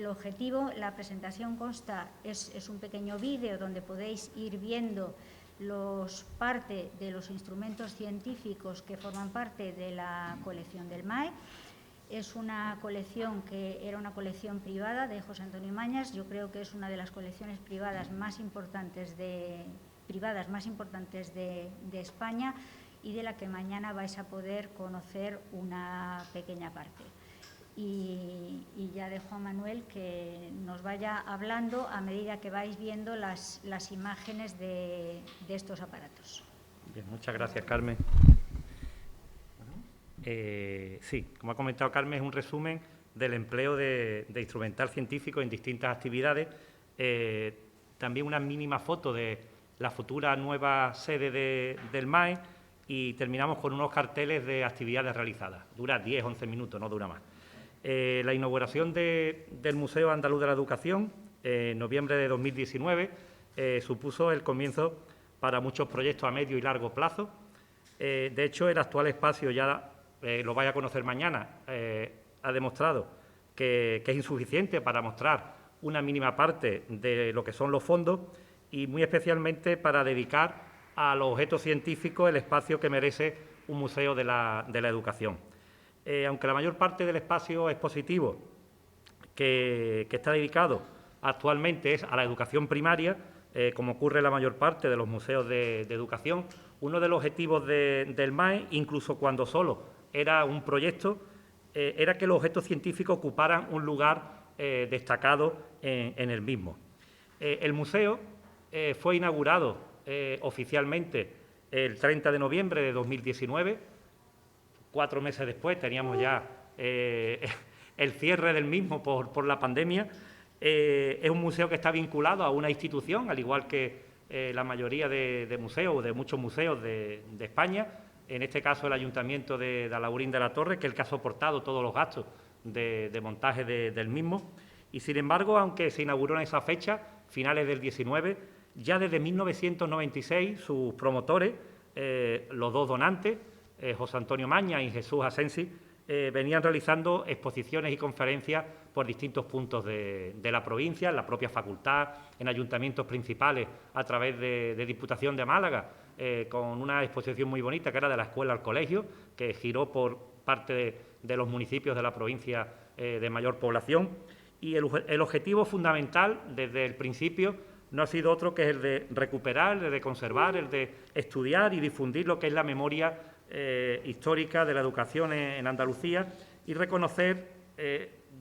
objetivo, la presentación consta, es un pequeño vídeo donde podéis ir viendo parte de los instrumentos científicos que forman parte de la colección del MAE. Es una colección que era una colección privada de José Antonio Mañas. Yo creo que es una de las colecciones privadas más importantes de España y de la que mañana vais a poder conocer una pequeña parte. Y ya dejo a Manuel que nos vaya hablando a medida que vais viendo las imágenes de estos aparatos. Bien, muchas gracias, Carmen. Sí, como ha comentado Carmen, es un resumen del empleo de instrumental científico en distintas actividades. También una mínima foto de la futura nueva sede del MAE y terminamos con unos carteles de actividades realizadas. Dura 10, 11 minutos, no dura más. La inauguración del Museo Andaluz de la Educación en noviembre de 2019 supuso el comienzo para muchos proyectos a medio y largo plazo. De hecho, el actual espacio, ya lo vais a conocer mañana, ha demostrado que es insuficiente para mostrar una mínima parte de lo que son los fondos y muy especialmente para dedicar a los objetos científicos el espacio que merece un museo de la educación. Aunque la mayor parte del espacio expositivo que está dedicado actualmente es a la educación primaria, como ocurre en la mayor parte de los museos de educación, uno de los objetivos del MAE, incluso cuando solo era un proyecto, era que los objetos científicos ocuparan un lugar destacado en el mismo. El museo fue inaugurado oficialmente el 30 de noviembre de 2019. 4 meses después teníamos ya el cierre del mismo por la pandemia. Es un museo que está vinculado a una institución, al igual que la mayoría de museos o de muchos museos de España, en este caso el Ayuntamiento de Alhaurín de la Torre, que es el que ha soportado todos los gastos de montaje del mismo. Y, sin embargo, aunque se inauguró en esa fecha, finales del 19, ya desde 1996 sus promotores, los dos donantes, José Antonio Mañas y Jesús Asensi, venían realizando exposiciones y conferencias por distintos puntos de la provincia, en la propia facultad, en ayuntamientos principales, a través de Diputación de Málaga, con una exposición muy bonita que era de la escuela al colegio, que giró por parte de los municipios de la provincia de mayor población. Y el objetivo fundamental desde el principio no ha sido otro que el de recuperar, el de conservar, el de estudiar y difundir lo que es la memoria histórica de la educación en Andalucía y reconocer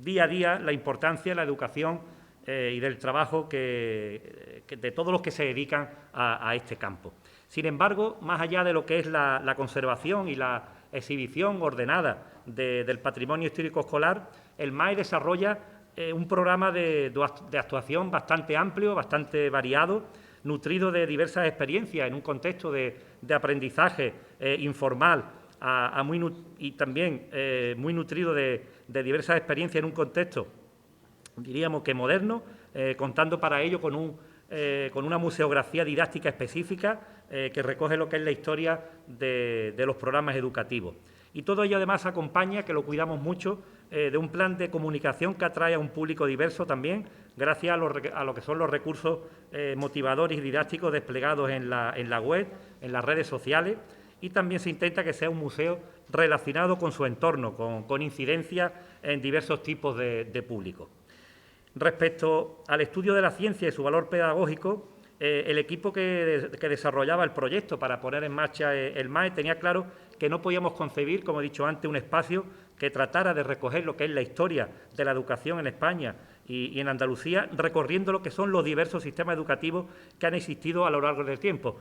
día a día la importancia de la educación y del trabajo de todos los que se dedican a este campo. Sin embargo, más allá de lo que es la conservación y la exhibición ordenada del patrimonio histórico escolar, el MAE desarrolla un programa de actuación bastante amplio, bastante variado, nutrido de diversas experiencias en un contexto de aprendizaje informal y también muy nutrido de diversas experiencias en un contexto, diríamos que moderno, contando para ello con una museografía didáctica específica que recoge lo que es la historia de los programas educativos. Y todo ello además acompaña, que lo cuidamos mucho, de un plan de comunicación que atrae a un público diverso también, gracias a lo que son los recursos motivadores y didácticos desplegados en la web, en las redes sociales, y también se intenta que sea un museo relacionado con su entorno, con incidencia en diversos tipos de público. Respecto al estudio de la ciencia y su valor pedagógico, el equipo que desarrollaba el proyecto para poner en marcha el MAE tenía claro que no podíamos concebir, como he dicho antes, un espacio que tratara de recoger lo que es la historia de la educación en España y en Andalucía, recorriendo lo que son los diversos sistemas educativos que han existido a lo largo del tiempo,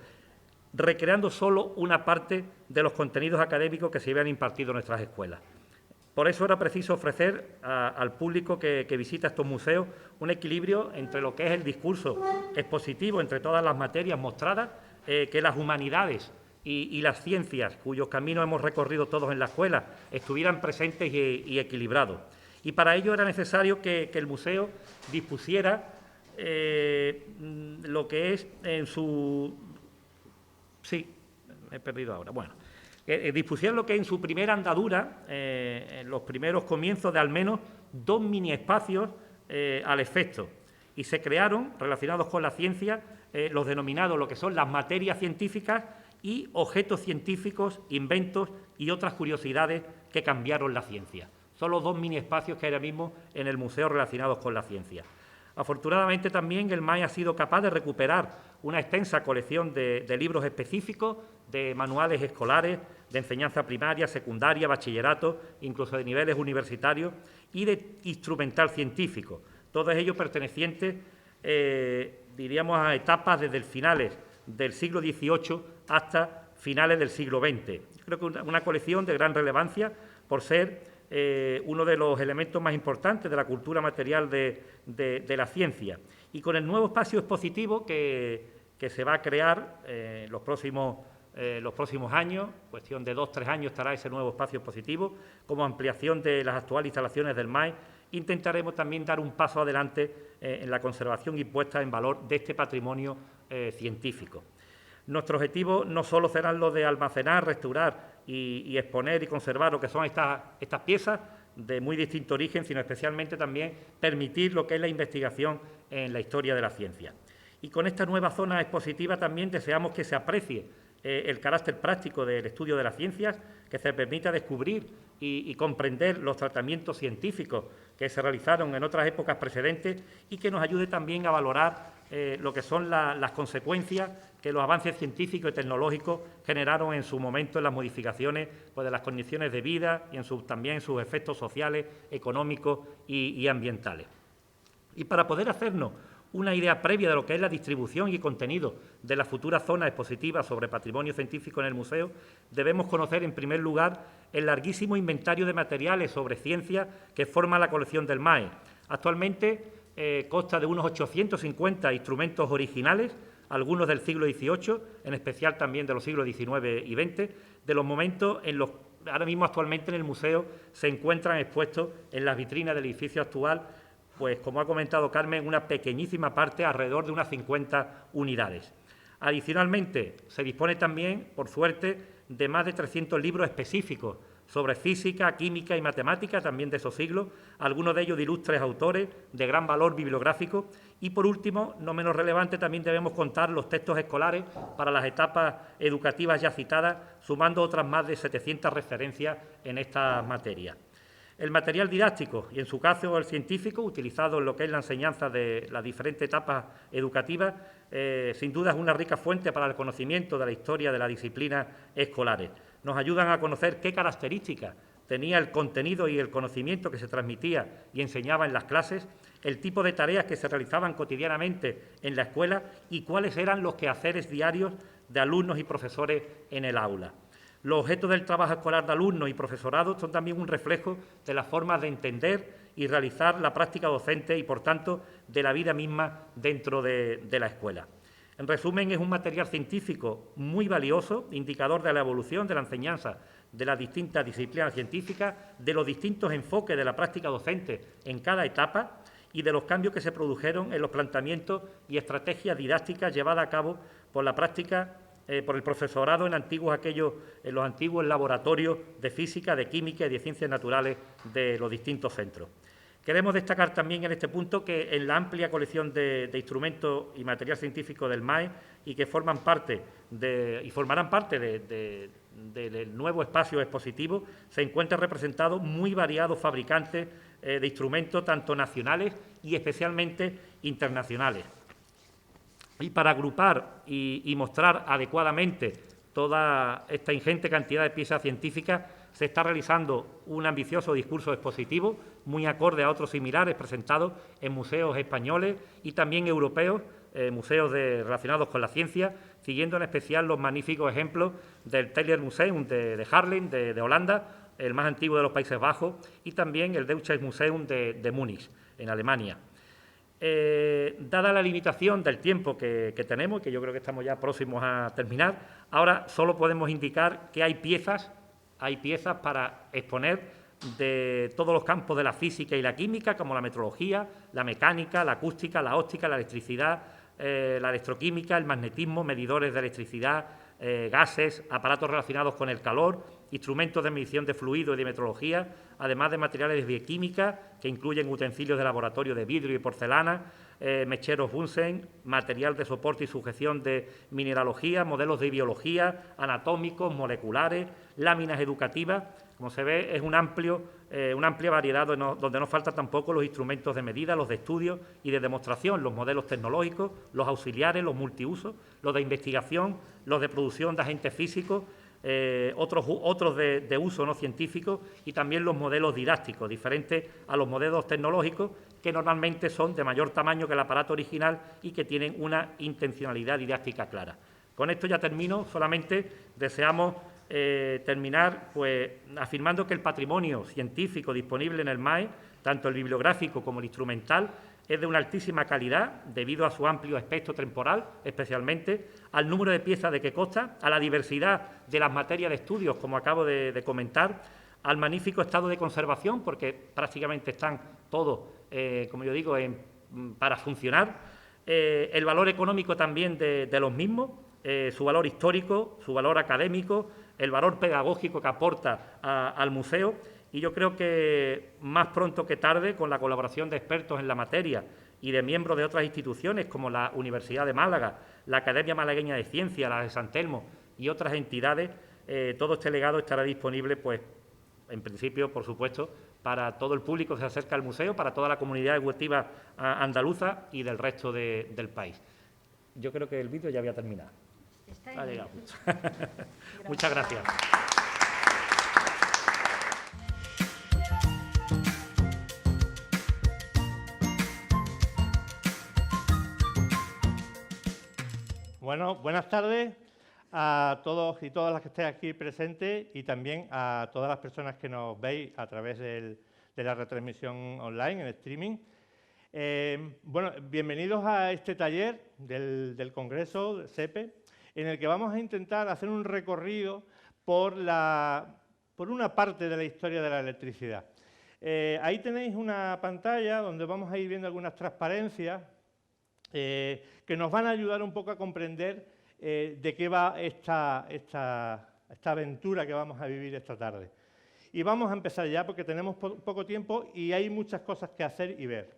recreando solo una parte de los contenidos académicos que se habían impartido en nuestras escuelas. Por eso era preciso ofrecer al público que visita estos museos un equilibrio entre lo que es el discurso expositivo, entre todas las materias mostradas, que las humanidades y las ciencias, cuyos caminos hemos recorrido todos en la escuela, estuvieran presentes y equilibrados. Y para ello era necesario que el museo dispusiera lo que es en su... Sí, me he perdido ahora. Bueno, dispusiera lo que en su primera andadura, en los primeros comienzos, de al menos 2 mini espacios al efecto. Y se crearon, relacionados con la ciencia, los denominados, lo que son las materias científicas y objetos científicos, inventos y otras curiosidades que cambiaron la ciencia. Son los 2 mini espacios que hay ahora mismo en el museo relacionados con la ciencia. Afortunadamente también el MAE ha sido capaz de recuperar una extensa colección de libros específicos, de manuales escolares, de enseñanza primaria, secundaria, bachillerato, incluso de niveles universitarios, y de instrumental científico, todos ellos pertenecientes, diríamos, a etapas desde finales del siglo XVIII hasta finales del siglo XX. Creo que una colección de gran relevancia por ser uno de los elementos más importantes de la cultura material de la ciencia. Y con el nuevo espacio expositivo que se va a crear los próximos años, cuestión de 2 o 3 años estará ese nuevo espacio expositivo, como ampliación de las actuales instalaciones del MAE, intentaremos también dar un paso adelante en la conservación y puesta en valor de este patrimonio científico. Nuestro objetivo no solo serán los de almacenar, restaurar y exponer y conservar lo que son estas piezas de muy distinto origen, sino especialmente también permitir lo que es la investigación en la historia de la ciencia. Y con esta nueva zona expositiva también deseamos que se aprecie el carácter práctico del estudio de las ciencias, que se permita descubrir y comprender los tratamientos científicos que se realizaron en otras épocas precedentes y que nos ayude también a valorar lo que son las consecuencias que los avances científicos y tecnológicos generaron en su momento en las modificaciones de las condiciones de vida y también en sus efectos sociales, económicos y ambientales. Y para poder hacernos una idea previa de lo que es la distribución y contenido de la futura zona expositiva sobre patrimonio científico en el museo, debemos conocer, en primer lugar, el larguísimo inventario de materiales sobre ciencia que forma la colección del MAE. Actualmente consta de unos 850 instrumentos originales, algunos del siglo XVIII, en especial también de los siglos XIX y XX, de los momentos en los que ahora mismo actualmente en el museo se encuentran expuestos en las vitrinas del edificio actual, pues como ha comentado Carmen, una pequeñísima parte, alrededor de unas 50 unidades. Adicionalmente, se dispone también, por suerte, de más de 300 libros específicos sobre física, química y matemática, también de esos siglos, algunos de ellos de ilustres autores, de gran valor bibliográfico. Y, por último, no menos relevante, también debemos contar los textos escolares para las etapas educativas ya citadas, sumando otras más de 700 referencias en esta materia. El material didáctico, y en su caso el científico, utilizado en lo que es la enseñanza de las diferentes etapas educativas, sin duda es una rica fuente para el conocimiento de la historia de las disciplinas escolares. Nos ayudan a conocer qué características tenía el contenido y el conocimiento que se transmitía y enseñaba en las clases, el tipo de tareas que se realizaban cotidianamente en la escuela y cuáles eran los quehaceres diarios de alumnos y profesores en el aula. Los objetos del trabajo escolar de alumnos y profesorado son también un reflejo de las formas de entender y realizar la práctica docente y, por tanto, de la vida misma dentro de la escuela. En resumen, es un material científico muy valioso, indicador de la evolución de la enseñanza de las distintas disciplinas científicas, de los distintos enfoques de la práctica docente en cada etapa y de los cambios que se produjeron en los planteamientos y estrategias didácticas llevadas a cabo por la práctica por el profesorado en los antiguos laboratorios de física, de química y de ciencias naturales de los distintos centros. Queremos destacar también en este punto que en la amplia colección de instrumentos y material científico del MAE y que formarán parte del nuevo espacio expositivo, se encuentran representados muy variados fabricantes de instrumentos, tanto nacionales y especialmente internacionales. Y para agrupar y mostrar adecuadamente toda esta ingente cantidad de piezas científicas, se está realizando un ambicioso discurso expositivo, muy acorde a otros similares presentados en museos españoles y también europeos, museos relacionados con la ciencia, siguiendo en especial los magníficos ejemplos del Teylers Museum de Haarlem, de Holanda, el más antiguo de los Países Bajos, y también el Deutsches Museum de Múnich, en Alemania. Dada la limitación del tiempo que tenemos, que yo creo que estamos ya próximos a terminar, ahora solo podemos indicar que hay piezas para exponer de todos los campos de la física y la química, como la metrología, la mecánica, la acústica, la óptica, la electricidad, la electroquímica, el magnetismo, medidores de electricidad, gases, aparatos relacionados con el calor, instrumentos de medición de fluido y de metrología, además de materiales de bioquímica que incluyen utensilios de laboratorio de vidrio y porcelana, mecheros Bunsen, material de soporte y sujeción de mineralogía, modelos de biología, anatómicos, moleculares, láminas educativas. Como se ve, es una amplia variedad donde no faltan tampoco los instrumentos de medida, los de estudio y de demostración, los modelos tecnológicos, los auxiliares, los multiusos, los de investigación, los de producción de agentes físicos, otros de uso no científico y también los modelos didácticos, diferentes a los modelos tecnológicos, que normalmente son de mayor tamaño que el aparato original y que tienen una intencionalidad didáctica clara. Con esto ya termino, solamente deseamos terminar pues, afirmando que el patrimonio científico disponible en el MAE, tanto el bibliográfico como el instrumental, es de una altísima calidad debido a su amplio espectro temporal, especialmente al número de piezas de que consta, a la diversidad de las materias de estudios, como acabo de comentar, al magnífico estado de conservación, porque prácticamente están todos, como yo digo, para funcionar, el valor económico también de los mismos, su valor histórico, su valor académico, el valor pedagógico que aporta al museo. Y yo creo que más pronto que tarde, con la colaboración de expertos en la materia y de miembros de otras instituciones como la Universidad de Málaga, la Academia Malagueña de Ciencias, la de San Telmo y otras entidades, todo este legado estará disponible, pues, en principio, por supuesto, para todo el público que se acerca al museo, para toda la comunidad educativa andaluza y del resto del país. Yo creo que el vídeo ya había terminado. Ha llegado. Muchas gracias. Bueno, buenas tardes a todos y todas las que estéis aquí presentes y también a todas las personas que nos veis a través de la retransmisión online, en streaming. Bueno, bienvenidos a este taller del Congreso del SEPE, en el que vamos a intentar hacer un recorrido por una parte de la historia de la electricidad. Ahí tenéis una pantalla donde vamos a ir viendo algunas transparencias que nos van a ayudar un poco a comprender de qué va esta aventura que vamos a vivir esta tarde. Y vamos a empezar ya porque tenemos poco tiempo y hay muchas cosas que hacer y ver.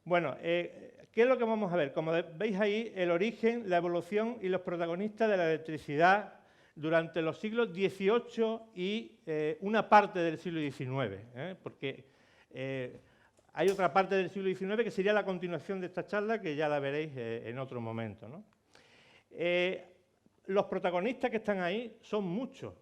Bueno, ¿qué es lo que vamos a ver? Como veis ahí, el origen, la evolución y los protagonistas de la electricidad durante los siglos XVIII y una parte del siglo XIX, porque hay otra parte del siglo XIX que sería la continuación de esta charla, que ya la veréis en otro momento, ¿no? Los protagonistas que están ahí son muchos.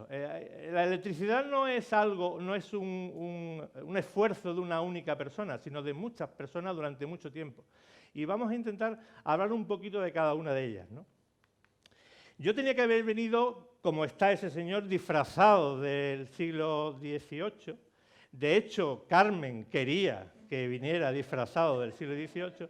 La electricidad no es un esfuerzo de una única persona, sino de muchas personas durante mucho tiempo. Y vamos a intentar hablar un poquito de cada una de ellas, ¿no? Yo tenía que haber venido, como está ese señor, disfrazado del siglo XVIII. De hecho, Carmen quería que viniera disfrazado del siglo XVIII,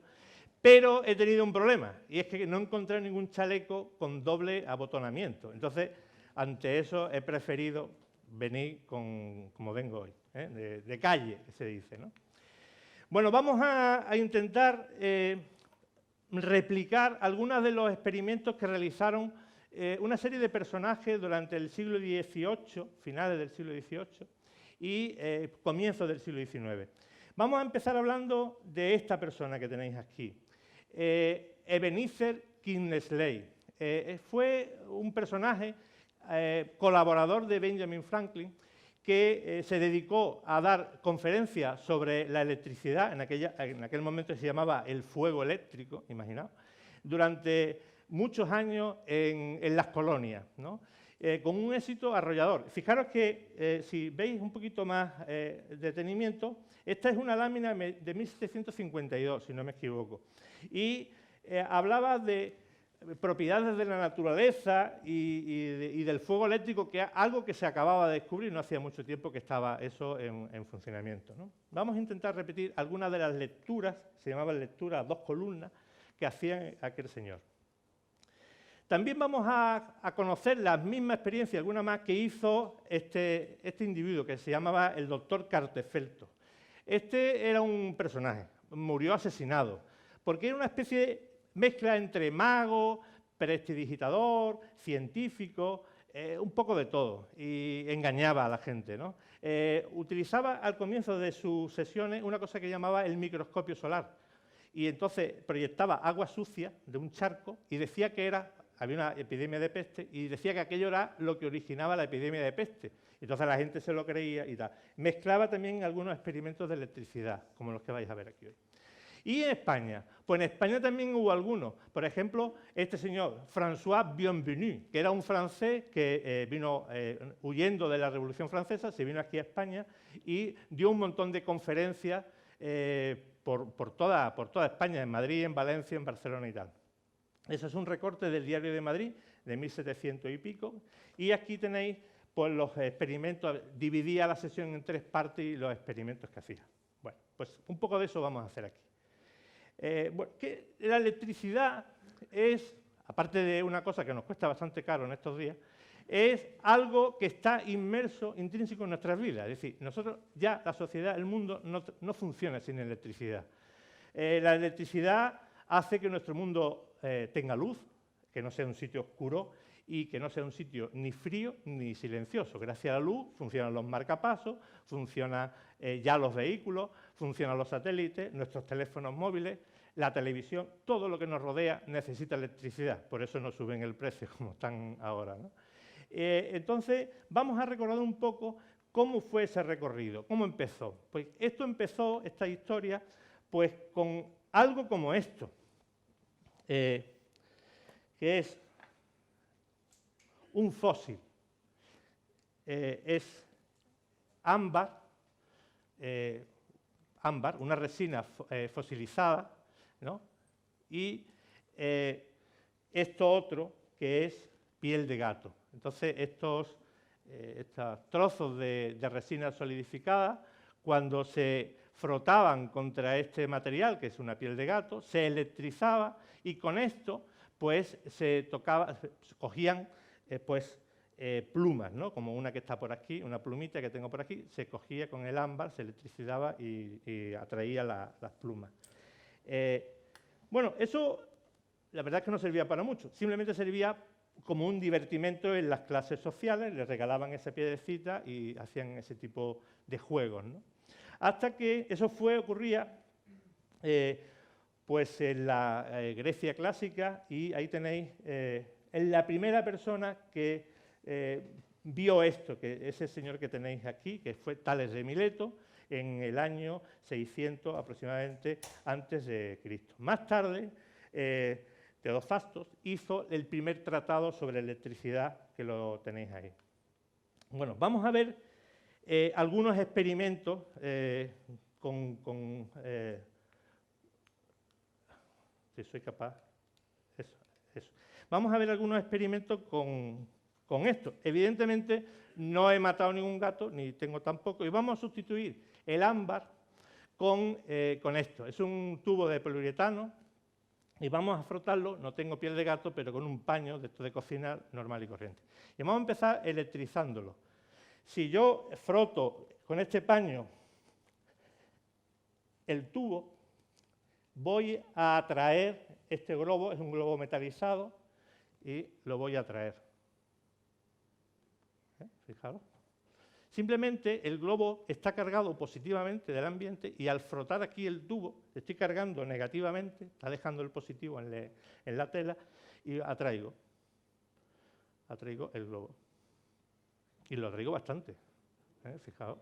pero he tenido un problema, y es que no encontré ningún chaleco con doble abotonamiento. Entonces, ante eso he preferido venir como vengo hoy, de calle, que se dice, ¿no? Bueno, vamos a intentar replicar algunos de los experimentos que realizaron una serie de personajes durante el siglo XVIII, finales del siglo XVIII, y comienzos del siglo XIX. Vamos a empezar hablando de esta persona que tenéis aquí, Ebenezer Kingsley. Fue un personaje colaborador de Benjamin Franklin que se dedicó a dar conferencias sobre la electricidad, en aquel momento se llamaba el fuego eléctrico, imaginaos, durante muchos años en las colonias, ¿no? Con un éxito arrollador. Fijaros que, si veis un poquito más detenimiento, esta es una lámina de 1752, si no me equivoco, y hablaba de propiedades de la naturaleza y del fuego eléctrico, que es algo que se acababa de descubrir, no hacía mucho tiempo que estaba eso en funcionamiento, ¿no? Vamos a intentar repetir algunas de las lecturas, se llamaban lecturas a 2 columnas, que hacía aquel señor. También vamos a conocer la misma experiencia, alguna más, que hizo este individuo, que se llamaba el doctor Cartefelto. Este era un personaje, murió asesinado, porque era una especie de mezcla entre mago, prestidigitador, científico, un poco de todo, y engañaba a la gente, ¿no? Utilizaba al comienzo de sus sesiones una cosa que llamaba el microscopio solar, y entonces proyectaba agua sucia de un charco y decía que había una epidemia de peste, y decía que aquello era lo que originaba la epidemia de peste. Entonces la gente se lo creía y tal. Mezclaba también algunos experimentos de electricidad, como los que vais a ver aquí hoy. Y en España, pues en España también hubo algunos. Por ejemplo, este señor, François Bienvenu, que era un francés que vino huyendo de la Revolución Francesa, se vino aquí a España y dio un montón de conferencias por toda España, en Madrid, en Valencia, en Barcelona y tal. Ese es un recorte del Diario de Madrid, de 1700 y pico, y aquí tenéis pues, los experimentos, dividía la sesión en 3 partes y los experimentos que hacía. Bueno, pues un poco de eso vamos a hacer aquí. Bueno, que la electricidad es, aparte de una cosa que nos cuesta bastante caro en estos días, es algo que está inmerso, intrínseco en nuestras vidas. Es decir, nosotros ya, la sociedad, el mundo, no funciona sin electricidad. La electricidad hace que nuestro mundo tenga luz, que no sea un sitio oscuro y que no sea un sitio ni frío ni silencioso. Gracias a la luz funcionan los marcapasos, funcionan ya los vehículos, funcionan los satélites, nuestros teléfonos móviles, la televisión, todo lo que nos rodea necesita electricidad. Por eso no suben el precio como están ahora, ¿no? Entonces, vamos a recordar un poco cómo fue ese recorrido, cómo empezó. Pues esto empezó, esta historia, pues con algo como esto, que es un fósil. Es ámbar, una resina fosilizada, ¿no? Y esto otro que es piel de gato. Entonces, estos trozos de resina solidificada, cuando se frotaban contra este material, que es una piel de gato, se electrizaba y con esto pues se cogían plumas, ¿no? Como una que está por aquí, una plumita que tengo por aquí, se cogía con el ámbar, se electrificaba y atraía las plumas. Bueno, eso la verdad es que no servía para mucho, simplemente servía como un divertimento en las clases sociales, les regalaban esa piedrecita y hacían ese tipo de juegos, ¿no? Hasta que eso ocurría pues en la Grecia clásica, y ahí tenéis en la primera persona que vio esto, que ese señor que tenéis aquí, que fue Tales de Mileto, en el año 600 aproximadamente antes de Cristo. Más tarde, Teodofastos hizo el primer tratado sobre electricidad, que lo tenéis ahí. Bueno, vamos a ver algunos experimentos si soy capaz. Eso. Vamos a ver algunos experimentos con esto. Evidentemente no he matado ningún gato, ni tengo tampoco, y vamos a sustituir el ámbar con esto. Es un tubo de poliuretano y vamos a frotarlo, no tengo piel de gato, pero con un paño de esto de cocinar normal y corriente. Y vamos a empezar electrizándolo. Si yo froto con este paño el tubo, voy a atraer este globo, es un globo metalizado, y lo voy a atraer. Fijaros. Simplemente el globo está cargado positivamente del ambiente y al frotar aquí el tubo, estoy cargando negativamente, está dejando el positivo en la tela y atraigo el globo. Y lo atraigo bastante. Fijaos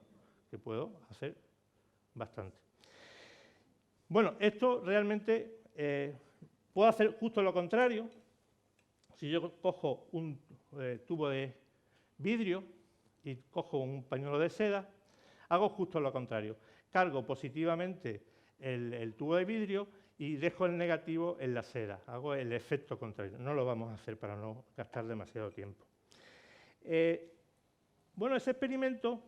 que puedo hacer bastante. Bueno, esto realmente puedo hacer justo lo contrario. Si yo cojo un tubo de vidrio y cojo un pañuelo de seda, hago justo lo contrario. Cargo positivamente el tubo de vidrio y dejo el negativo en la seda. Hago el efecto contrario. No lo vamos a hacer para no gastar demasiado tiempo. Bueno, ese experimento,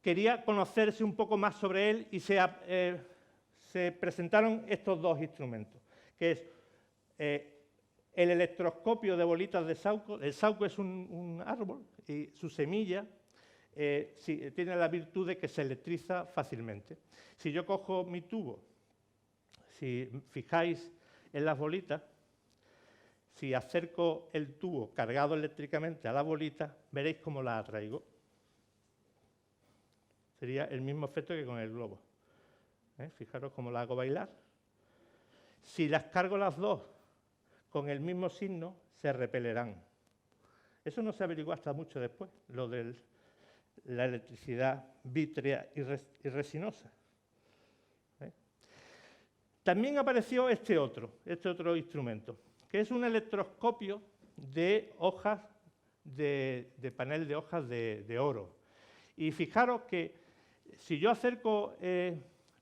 quería conocerse un poco más sobre él y se presentaron estos dos instrumentos, que es el electroscopio de bolitas de sauco. El sauco es un árbol y su semilla tiene la virtud de que se electriza fácilmente. Si yo cojo mi tubo, si fijáis en las bolitas, si acerco el tubo cargado eléctricamente a la bolita, veréis cómo la atraigo. Sería el mismo efecto que con el globo. Fijaros cómo la hago bailar. Si las cargo las dos con el mismo signo, se repelerán. Eso no se averiguó hasta mucho después, lo de la electricidad vítrea y resinosa. También apareció este otro instrumento, que es un electroscopio de hojas, de panel de hojas de oro. Y fijaros que si yo acerco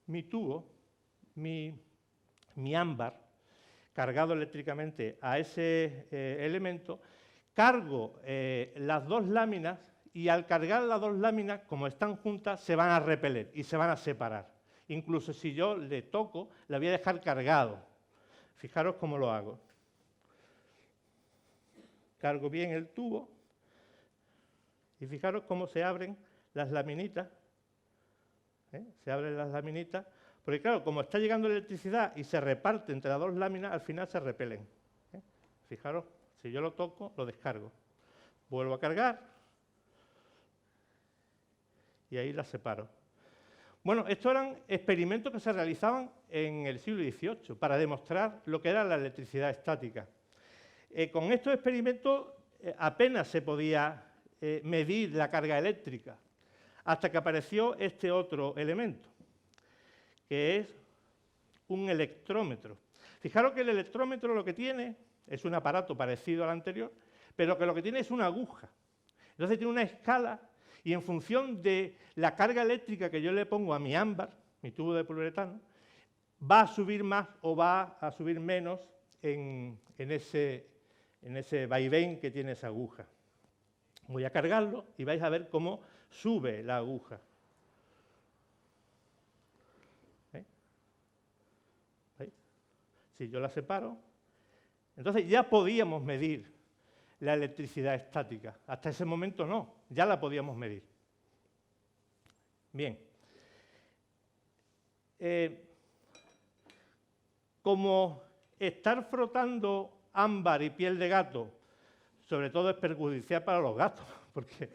mi tubo, mi ámbar, cargado eléctricamente a ese elemento, cargo las dos láminas y al cargar las dos láminas, como están juntas, se van a repeler y se van a separar. Incluso si yo le toco, la voy a dejar cargado. Fijaros cómo lo hago. Cargo bien el tubo y fijaros cómo se abren las laminitas. Se abren las laminitas, porque claro, como está llegando electricidad y se reparte entre las dos láminas, al final se repelen. Fijaros, si yo lo toco, lo descargo. Vuelvo a cargar y ahí las separo. Bueno, estos eran experimentos que se realizaban en el siglo XVIII para demostrar lo que era la electricidad estática. Con estos experimentos apenas se podía medir la carga eléctrica, hasta que apareció este otro elemento, que es un electrómetro. Fijaros que el electrómetro lo que tiene es un aparato parecido al anterior, pero que lo que tiene es una aguja. Entonces tiene una escala y en función de la carga eléctrica que yo le pongo a mi ámbar, mi tubo de poliuretano, va a subir más o va a subir menos en ese vaivén que tiene esa aguja. Voy a cargarlo y vais a ver cómo sube la aguja. Si yo la separo, entonces ya podíamos medir la electricidad estática. Hasta ese momento no, ya la podíamos medir. Bien. Como estar frotando ámbar y piel de gato, sobre todo es perjudicial para los gatos, porque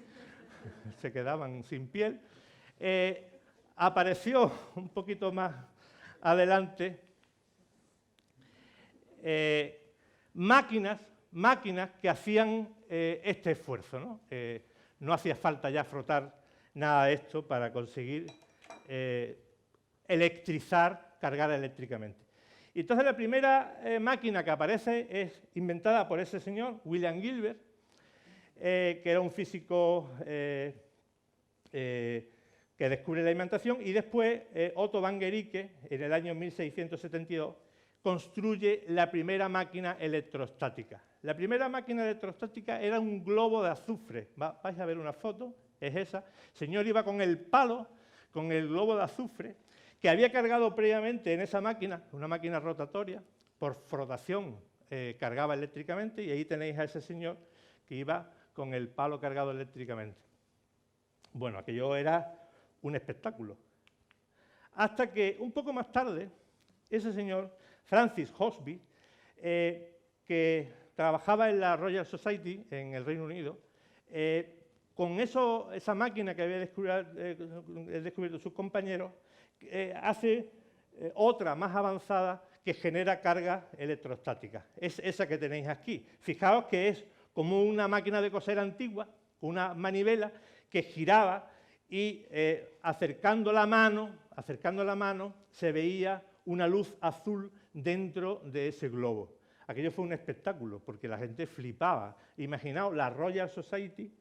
se quedaban sin piel, apareció un poquito más adelante máquinas que hacían este esfuerzo, ¿no? No hacía falta ya frotar nada de esto para conseguir electrizar, cargar eléctricamente. Y entonces la primera máquina que aparece es inventada por ese señor, William Gilbert, que era un físico que descubre la imitación, y después Otto van Guericke, en el año 1672, construye la primera máquina electrostática. La primera máquina electrostática era un globo de azufre. Vais a ver una foto, es esa. El señor iba con el palo, con el globo de azufre, que había cargado previamente en esa máquina, una máquina rotatoria, por frotación cargaba eléctricamente, y ahí tenéis a ese señor que iba con el palo cargado eléctricamente. Bueno, aquello era un espectáculo. Hasta que un poco más tarde, ese señor, Francis Hosby, que trabajaba en la Royal Society en el Reino Unido, con esa máquina que había descubierto sus compañeros, hace otra más avanzada que genera carga electrostática. Es esa que tenéis aquí. Fijaos que es como una máquina de coser antigua, una manivela que giraba y acercando la mano se veía una luz azul dentro de ese globo. Aquello fue un espectáculo porque la gente flipaba. Imaginaos la Royal Society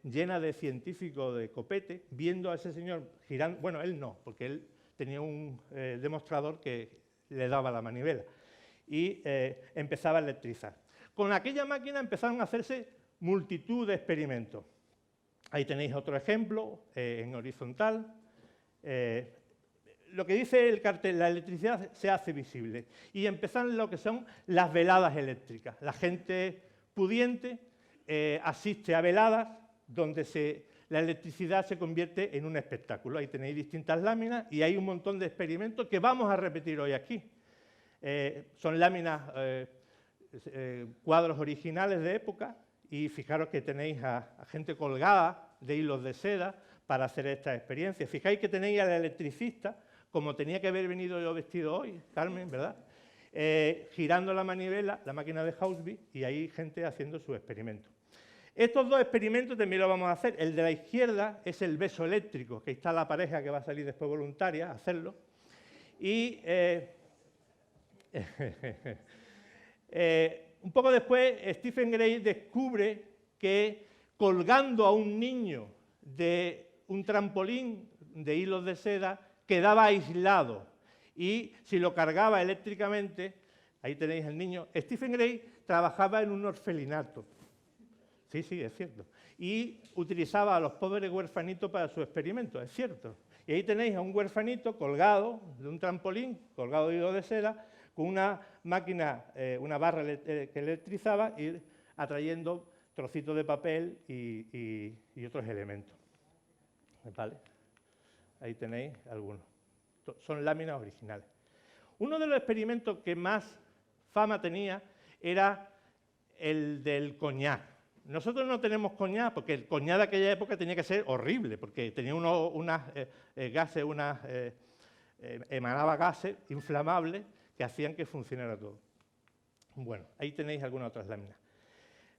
llena de científicos de copete, viendo a ese señor girando. Bueno, él no, porque él tenía un demostrador que le daba la manivela y empezaba a electrizar. Con aquella máquina empezaron a hacerse multitud de experimentos. Ahí tenéis otro ejemplo en horizontal. Lo que dice el cartel, la electricidad se hace visible. Y empiezan lo que son las veladas eléctricas. La gente pudiente asiste a veladas donde la electricidad se convierte en un espectáculo. Ahí tenéis distintas láminas y hay un montón de experimentos que vamos a repetir hoy aquí. Son láminas, cuadros originales de época, y fijaros que tenéis a gente colgada de hilos de seda para hacer esta experiencia. Fijáis que tenéis al electricista, como tenía que haber venido yo vestido hoy, Carmen, ¿verdad? Girando la manivela, la máquina de Haussby, y hay gente haciendo su experimento. Estos dos experimentos también los vamos a hacer. El de la izquierda es el beso eléctrico, que ahí está la pareja que va a salir después voluntaria a hacerlo. Y un poco después, Stephen Gray descubre que colgando a un niño de un trampolín de hilos de seda quedaba aislado. Y si lo cargaba eléctricamente, ahí tenéis al niño. Stephen Gray trabajaba en un orfelinato. Sí, sí, es cierto. Y utilizaba a los pobres huerfanitos para su experimento, es cierto. Y ahí tenéis a un huerfanito colgado de un trampolín, colgado de hilo de seda, con una máquina, una barra que electrizaba y atrayendo trocitos de papel y otros elementos. ¿Vale? Ahí tenéis algunos. Son láminas originales. Uno de los experimentos que más fama tenía era el del coñac. Nosotros no tenemos coñac porque el coñac de aquella época tenía que ser horrible, porque tenía unas gases, emanaba gases inflamables que hacían que funcionara todo. Bueno, ahí tenéis algunas otras láminas.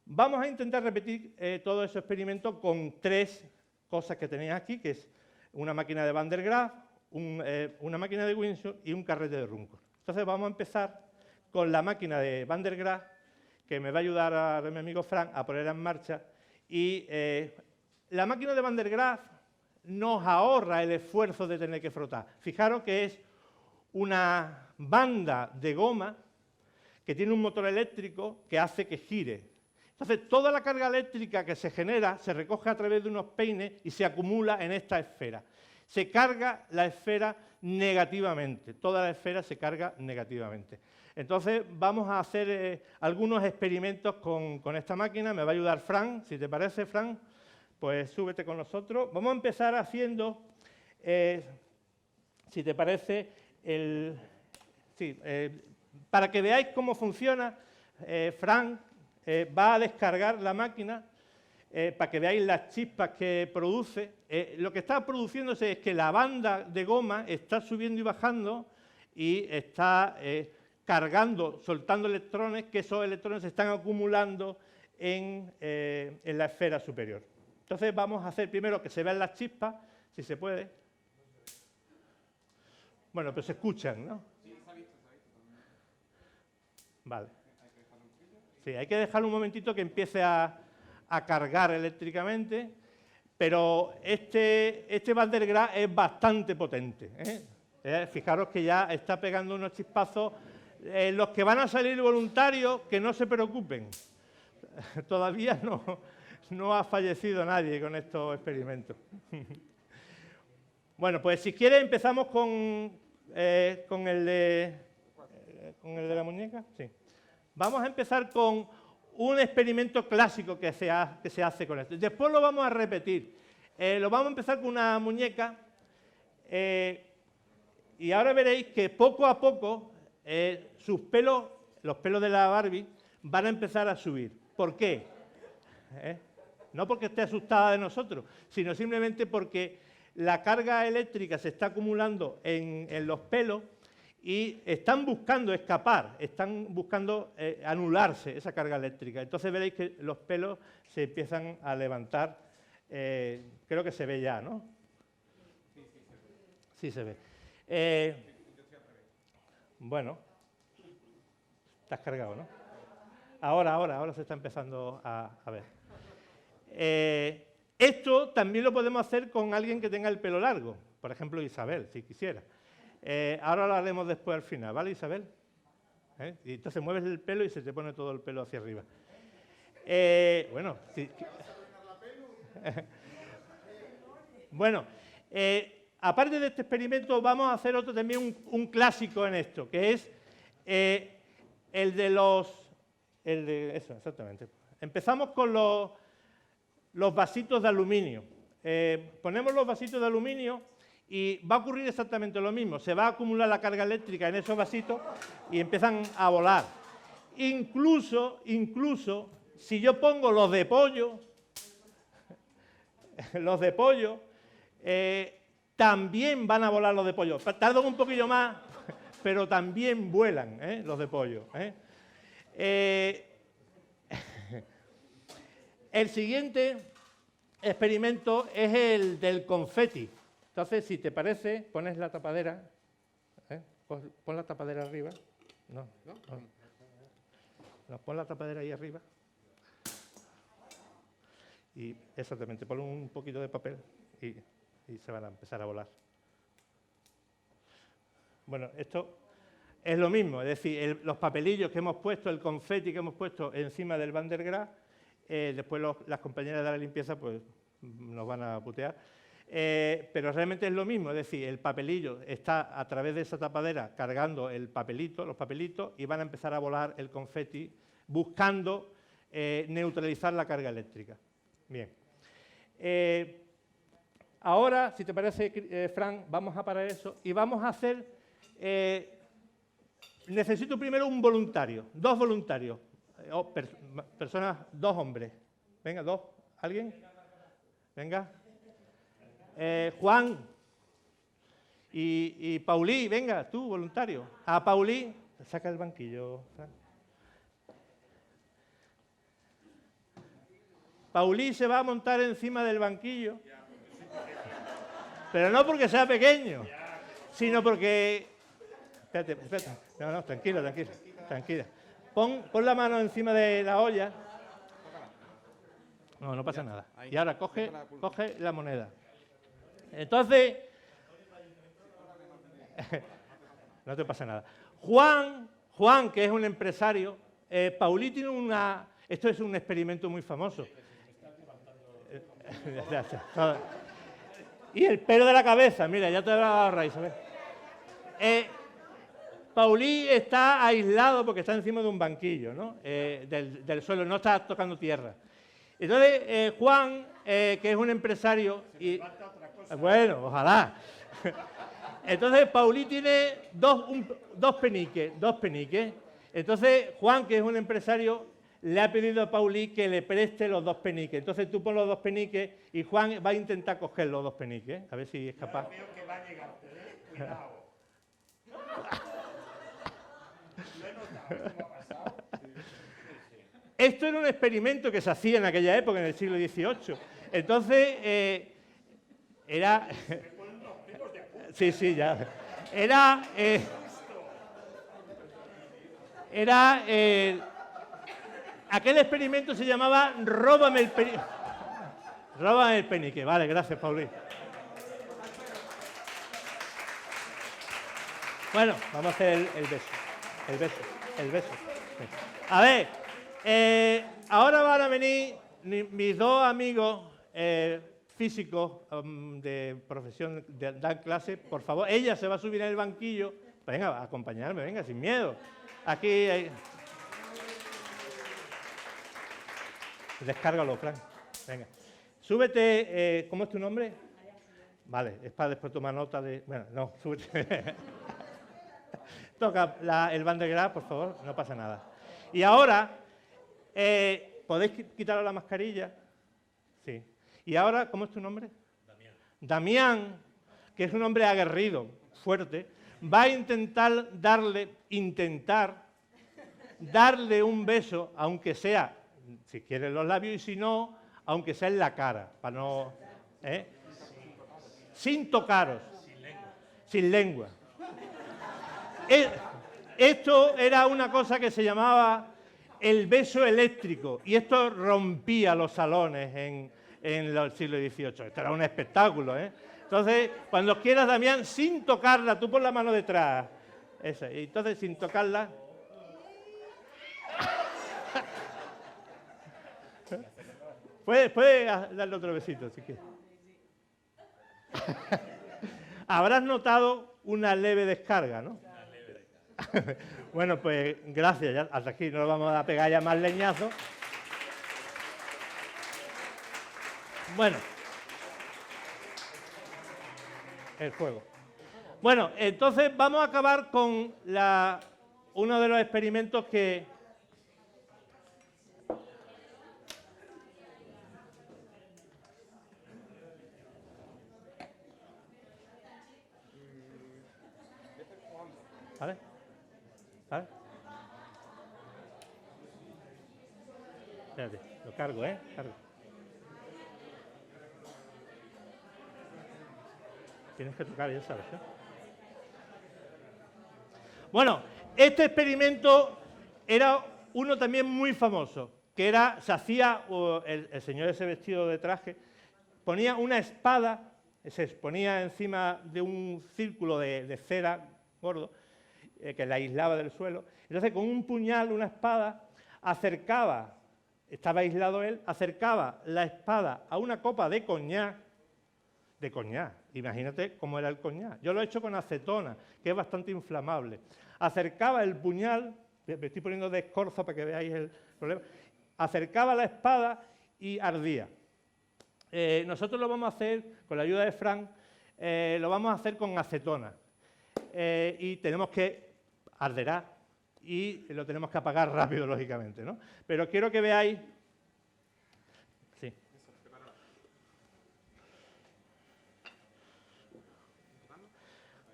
Vamos a intentar repetir todo ese experimento con tres cosas que tenéis aquí, que es una máquina de Van der Graaf, una máquina de Windsor y un carrete de Runcorn. Entonces vamos a empezar con la máquina de Van der Graaf, que me va a ayudar a mi amigo Frank a ponerla en marcha. Y la máquina de Van der Graaf nos ahorra el esfuerzo de tener que frotar. Fijaros que es una banda de goma que tiene un motor eléctrico que hace que gire. Entonces, toda la carga eléctrica que se genera se recoge a través de unos peines y se acumula en esta esfera. Se carga la esfera negativamente, toda la esfera se carga negativamente. Entonces, vamos a hacer algunos experimentos con esta máquina. Me va a ayudar Fran, si te parece, Fran, pues súbete con nosotros. Vamos a empezar haciendo, si te parece, para que veáis cómo funciona, Fran va a descargar la máquina para que veáis las chispas que produce. Lo que está produciéndose es que la banda de goma está subiendo y bajando y está cargando, soltando electrones, que esos electrones se están acumulando en la esfera superior. Entonces vamos a hacer primero que se vean las chispas, si se puede. Bueno, pero se escuchan, ¿no? Sí, se ha visto. Vale. Sí, hay que dejar un momentito que empiece a cargar eléctricamente, pero este Van der Graaf es bastante potente, fijaros que ya está pegando unos chispazos. Los que van a salir voluntarios, que no se preocupen. Todavía no ha fallecido nadie con estos experimentos. Bueno, pues si quieres empezamos con el de la muñeca. Sí. Vamos a empezar con un experimento clásico que se hace con esto. Después lo vamos a repetir. Lo vamos a empezar con una muñeca y ahora veréis que poco a poco sus pelos, los pelos de la Barbie, van a empezar a subir. ¿Por qué? No porque esté asustada de nosotros, sino simplemente porque la carga eléctrica se está acumulando en los pelos y están buscando escapar, están buscando anularse esa carga eléctrica. Entonces veréis que los pelos se empiezan a levantar. Creo que se ve ya, ¿no? Sí, se ve. Bueno, te has cargado, ¿no? Ahora se está empezando a ver. Esto también lo podemos hacer con alguien que tenga el pelo largo, por ejemplo Isabel, si quisiera. Ahora lo haremos después al final, ¿vale, Isabel? Y entonces mueves el pelo y se te pone todo el pelo hacia arriba. Bueno, sí. Bueno, aparte de este experimento, vamos a hacer otro también, un clásico en esto, que es el de eso, exactamente. Empezamos con los vasitos de aluminio. ponemos los vasitos de aluminio y va a ocurrir exactamente lo mismo. Se va a acumular la carga eléctrica en esos vasitos y empiezan a volar. Incluso, si yo pongo los de pollo, también van a volar los de pollo. Tardan un poquillo más, pero también vuelan los de pollo. El siguiente experimento es el del confeti. Entonces, si te parece, pones la tapadera. Pon la tapadera arriba. No. Pon la tapadera ahí arriba. Y exactamente, pon un poquito de papel y se van a empezar a volar. Bueno, esto es lo mismo, es decir, los papelillos que hemos puesto, el confeti que hemos puesto encima del Van der Graaf, después las compañeras de la limpieza pues nos van a putear, pero realmente es lo mismo, es decir, el papelillo está a través de esa tapadera cargando los papelitos y van a empezar a volar el confeti buscando neutralizar la carga eléctrica. Bien. Ahora, si te parece, Fran, vamos a parar eso y vamos a hacer... necesito primero un voluntario, 2 voluntarios, personas, 2 hombres. Venga, 2, ¿alguien? Venga. Juan y Paulí, venga, tú, voluntario. A Paulí, saca el banquillo, Fran. Paulí se va a montar encima del banquillo, pero no porque sea pequeño, sino porque... Espérate. No, tranquila. Pon la mano encima de la olla. No pasa nada. Y ahora coge la moneda. Entonces... No te pasa nada. Juan, que es un empresario, Paulí tiene una... Esto es un experimento muy famoso. Y el pelo de la cabeza, mira, ya te lo ahorráis, ¿sabes? Paulí está aislado porque está encima de un banquillo, ¿no? Del suelo, no está tocando tierra. Entonces, Juan, que es un empresario... Bueno, ojalá. Entonces, Paulí tiene dos peniques. Entonces, Juan, que es un empresario, le ha pedido a Paulí que le preste los 2 peniques. Entonces, tú pon los 2 peniques y Juan va a intentar coger los 2 peniques, a ver si es capaz. Veo que va a llegar, cuidado. Lo he notado, ¿cómo ha pasado? Esto era un experimento que se hacía en aquella época, en el siglo XVIII. Entonces, era... Sí, ya. Aquel experimento se llamaba Róbame el penique. Róbame el penique. Vale, gracias, Paulín. Bueno, vamos a hacer el beso. A ver, ahora van a venir mis 2 amigos físicos de profesión, dan clase. Por favor, ella se va a subir en el banquillo. Venga, a acompañarme, venga, sin miedo. Aquí hay... Descárgalo, Fran. Venga. Súbete, ¿cómo es tu nombre? Vale, es para después tomar nota de... Bueno, no, súbete. Toca el Van der Graaf, por favor, no pasa nada. Y ahora, ¿podéis quitaros la mascarilla? Sí. Y ahora, ¿cómo es tu nombre? Damián, que es un hombre aguerrido, fuerte, va a intentar darle un beso, aunque sea, si quiere los labios, y si no, aunque sea en la cara, para no... Sin tocaros. Sin lengua. Esto era una cosa que se llamaba el beso eléctrico, y esto rompía los salones en el siglo XVIII. Esto era un espectáculo, Entonces, cuando quieras, Damián, sin tocarla, tú pon la mano detrás. Esa. Y entonces, sin tocarla... Puedes darle otro besito, si quieres. Habrás notado una leve descarga, ¿no? Bueno, pues gracias. Ya, hasta aquí no nos vamos a pegar ya más leñazos. Bueno, el juego. Bueno, entonces vamos a acabar con uno de los experimentos que... ¿Vale? ¿Vale? Espérate, lo cargo, Cargo. Tienes que tocar, ya sabes, Bueno, este experimento era uno también muy famoso, que era, se hacía, el señor ese vestido de traje, ponía una espada, se exponía encima de un círculo de cera gordo, que la aislaba del suelo. Entonces, con un puñal, una espada, acercaba, estaba aislado él, acercaba la espada a una copa de coñac, imagínate cómo era el coñac. Yo lo he hecho con acetona, que es bastante inflamable. Acercaba el puñal, me estoy poniendo de escorzo para que veáis el problema, acercaba la espada y ardía. Nosotros lo vamos a hacer, con la ayuda de Frank, lo vamos a hacer con acetona. Y tenemos que arderá y lo tenemos que apagar rápido, lógicamente, ¿no? Pero quiero que veáis... Sí.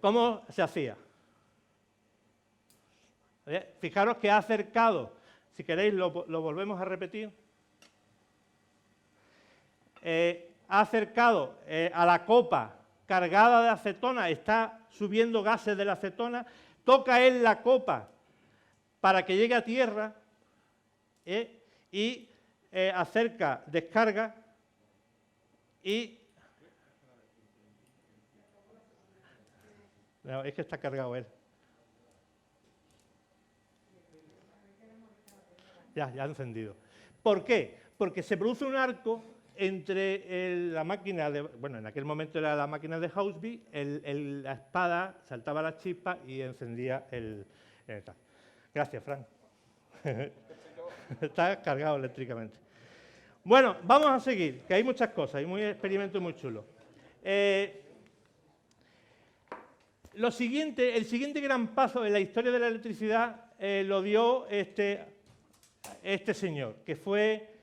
¿Cómo se hacía? Fijaros que ha acercado, si queréis lo volvemos a repetir, ha acercado a la copa cargada de acetona, está subiendo gases de la acetona, toca él la copa para que llegue a tierra y acerca, descarga y... No, es que está cargado él. Ya ha encendido. ¿Por qué? Porque se produce un arco entre la máquina de... Bueno, en aquel momento era la máquina de Haussby, la espada saltaba la chispa y encendía el... Gracias, Frank. Está cargado eléctricamente. Bueno, vamos a seguir, que hay muchas cosas, hay un experimento muy chulo. El siguiente gran paso en la historia de la electricidad lo dio este señor, que fue,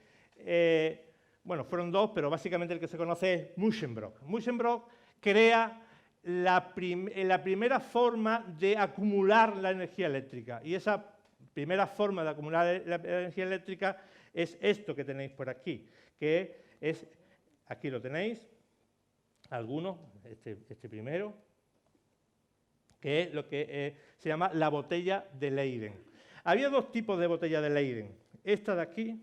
bueno, fueron dos, pero básicamente el que se conoce es Muschenbrock. Muschenbrock crea la primera forma de acumular la energía eléctrica, y esa primera forma de acumular la energía eléctrica es esto que tenéis por aquí, que es, aquí lo tenéis, algunos, este primero, que es lo que se llama la botella de Leyden. Había dos tipos de botella de Leyden, esta de aquí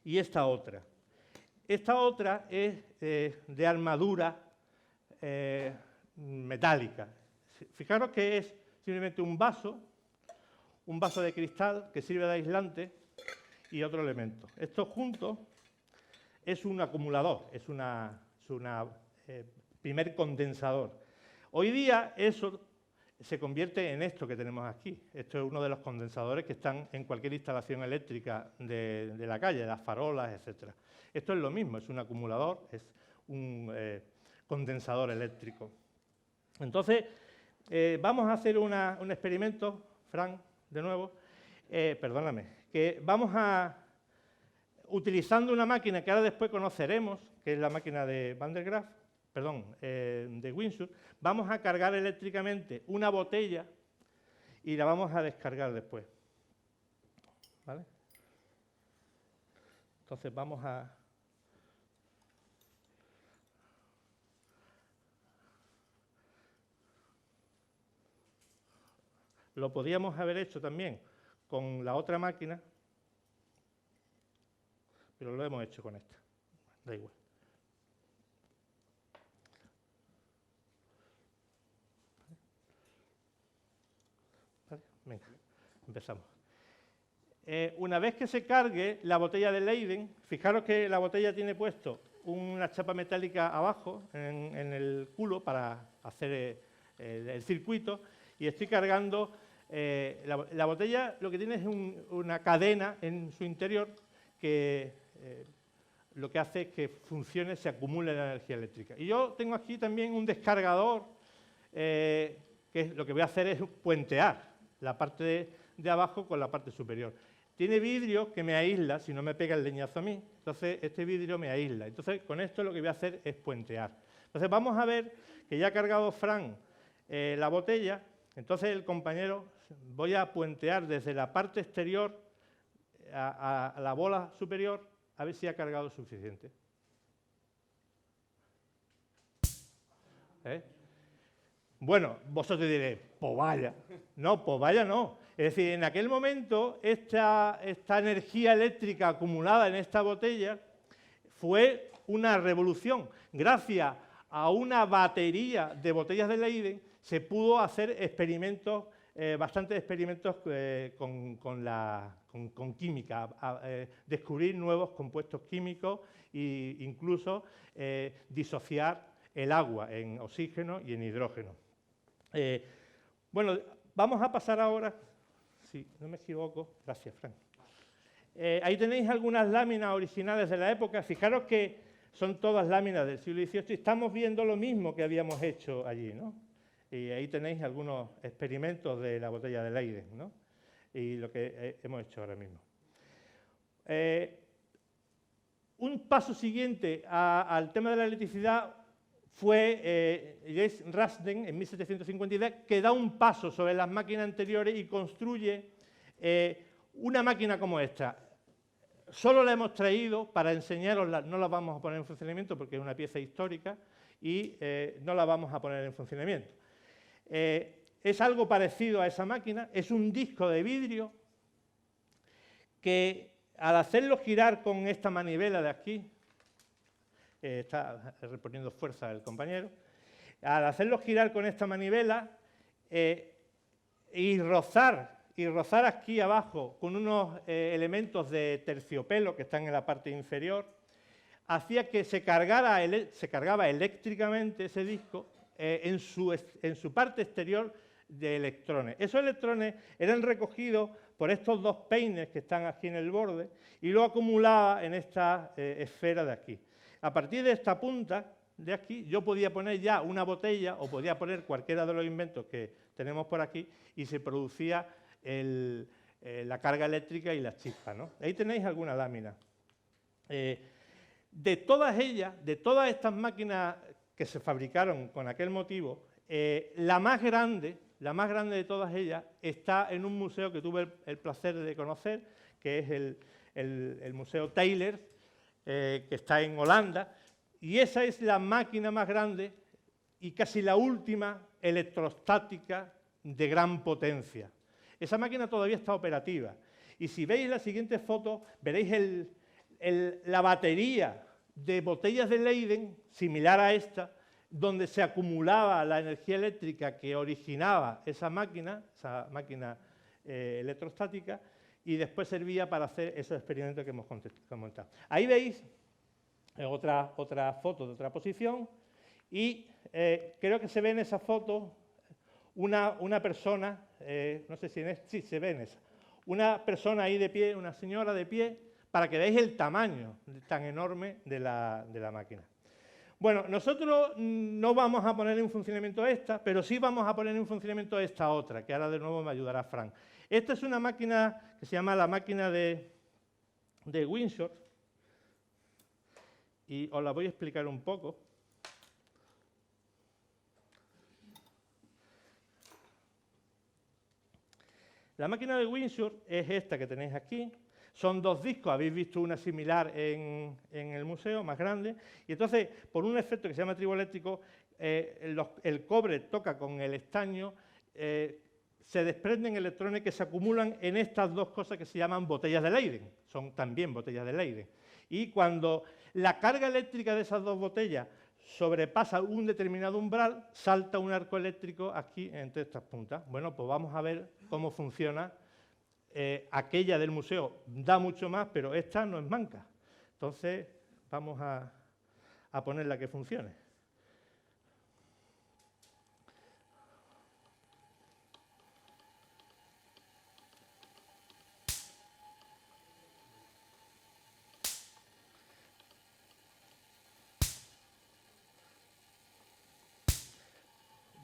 y esta otra. Esta otra es de armadura metálica. Fijaros que es simplemente un vaso de cristal que sirve de aislante y otro elemento. Esto junto es un acumulador, es un primer condensador. Hoy día eso se convierte en esto que tenemos aquí. Esto es uno de los condensadores que están en cualquier instalación eléctrica de la calle, las farolas, etc. Esto es lo mismo, es un acumulador, es un condensador eléctrico. Entonces, vamos a hacer un experimento, Frank, de nuevo, perdóname, que vamos a, utilizando una máquina que ahora después conoceremos, que es la máquina de Van der Graaf, de Windsor, vamos a cargar eléctricamente una botella y la vamos a descargar después. ¿Vale? Entonces vamos a... Lo podíamos haber hecho también con la otra máquina, pero lo hemos hecho con esta. Da igual. Venga, empezamos. Una vez que se cargue la botella de Leyden, fijaros que la botella tiene puesto una chapa metálica abajo, en el culo, para hacer el circuito, y estoy cargando la botella. Lo que tiene es una cadena en su interior que lo que hace es que funcione, se acumule la energía eléctrica. Y yo tengo aquí también un descargador, que lo que voy a hacer es puentear la parte de abajo con la parte superior. Tiene vidrio que me aísla si no me pega el leñazo a mí, entonces este vidrio me aísla. Entonces con esto lo que voy a hacer es puentear. Entonces vamos a ver que ya ha cargado Fran la botella, entonces el compañero, voy a puentear desde la parte exterior a la bola superior, a ver si ha cargado suficiente. Bueno, vosotros diréis, pues vaya. No, pues vaya no. Es decir, en aquel momento esta energía eléctrica acumulada en esta botella fue una revolución. Gracias a una batería de botellas de Leyden se pudo hacer experimentos, bastantes experimentos con química, descubrir nuevos compuestos químicos e incluso disociar el agua en oxígeno y en hidrógeno. Bueno, vamos a pasar ahora, si no me equivoco, gracias, Fran. Ahí tenéis algunas láminas originales de la época. Fijaros que son todas láminas del siglo XVIII y estamos viendo lo mismo que habíamos hecho allí, ¿no? Y ahí tenéis algunos experimentos de la botella de Leyden, ¿no? Y lo que hemos hecho ahora mismo. Un paso siguiente al tema de la electricidad fue James Rasden en 1752, que da un paso sobre las máquinas anteriores y construye una máquina como esta. Solo la hemos traído para enseñarosla, no la vamos a poner en funcionamiento porque es una pieza histórica y no la vamos a poner en funcionamiento. Es algo parecido a esa máquina, es un disco de vidrio que al hacerlo girar con esta manivela de aquí, está reponiendo fuerza el compañero, al hacerlo girar con esta manivela y rozar aquí abajo con unos elementos de terciopelo que están en la parte inferior, hacía que se cargaba eléctricamente ese disco en su parte exterior de electrones. Esos electrones eran recogidos por estos dos peines que están aquí en el borde y lo acumulaba en esta esfera de aquí. A partir de esta punta de aquí, yo podía poner ya una botella o podía poner cualquiera de los inventos que tenemos por aquí y se producía la carga eléctrica y las chispas, ¿no? Ahí tenéis alguna lámina. De todas ellas, de todas estas máquinas que se fabricaron con aquel motivo, la más grande de todas ellas está en un museo que tuve el placer de conocer, que es el Museo Taylor, que está en Holanda, y esa es la máquina más grande y casi la última electrostática de gran potencia. Esa máquina todavía está operativa, y si veis la siguiente foto, veréis la batería de botellas de Leyden, similar a esta, donde se acumulaba la energía eléctrica que originaba esa máquina electrostática, y después servía para hacer esos experimentos que hemos comentado. Ahí veis otra foto de otra posición y creo que se ve en esa foto una persona, no sé si sí se ve en esa, una persona ahí de pie, una señora de pie, para que veáis el tamaño tan enorme de la máquina. Bueno, nosotros no vamos a poner en funcionamiento esta, pero sí vamos a poner en funcionamiento esta otra, que ahora de nuevo me ayudará Fran. Esta es una máquina que se llama la máquina de Windsor, y os la voy a explicar un poco. La máquina de Windsor es esta que tenéis aquí. Son dos discos, habéis visto una similar en el museo, más grande, y entonces, por un efecto que se llama triboeléctrico, el cobre toca con el estaño, se desprenden electrones que se acumulan en estas dos cosas que se llaman botellas de Leyden, son también botellas de Leyden. Y cuando la carga eléctrica de esas dos botellas sobrepasa un determinado umbral, salta un arco eléctrico aquí entre estas puntas. Bueno, pues vamos a ver cómo funciona. Aquella del museo da mucho más, pero esta no es manca. Entonces, vamos a ponerla que funcione.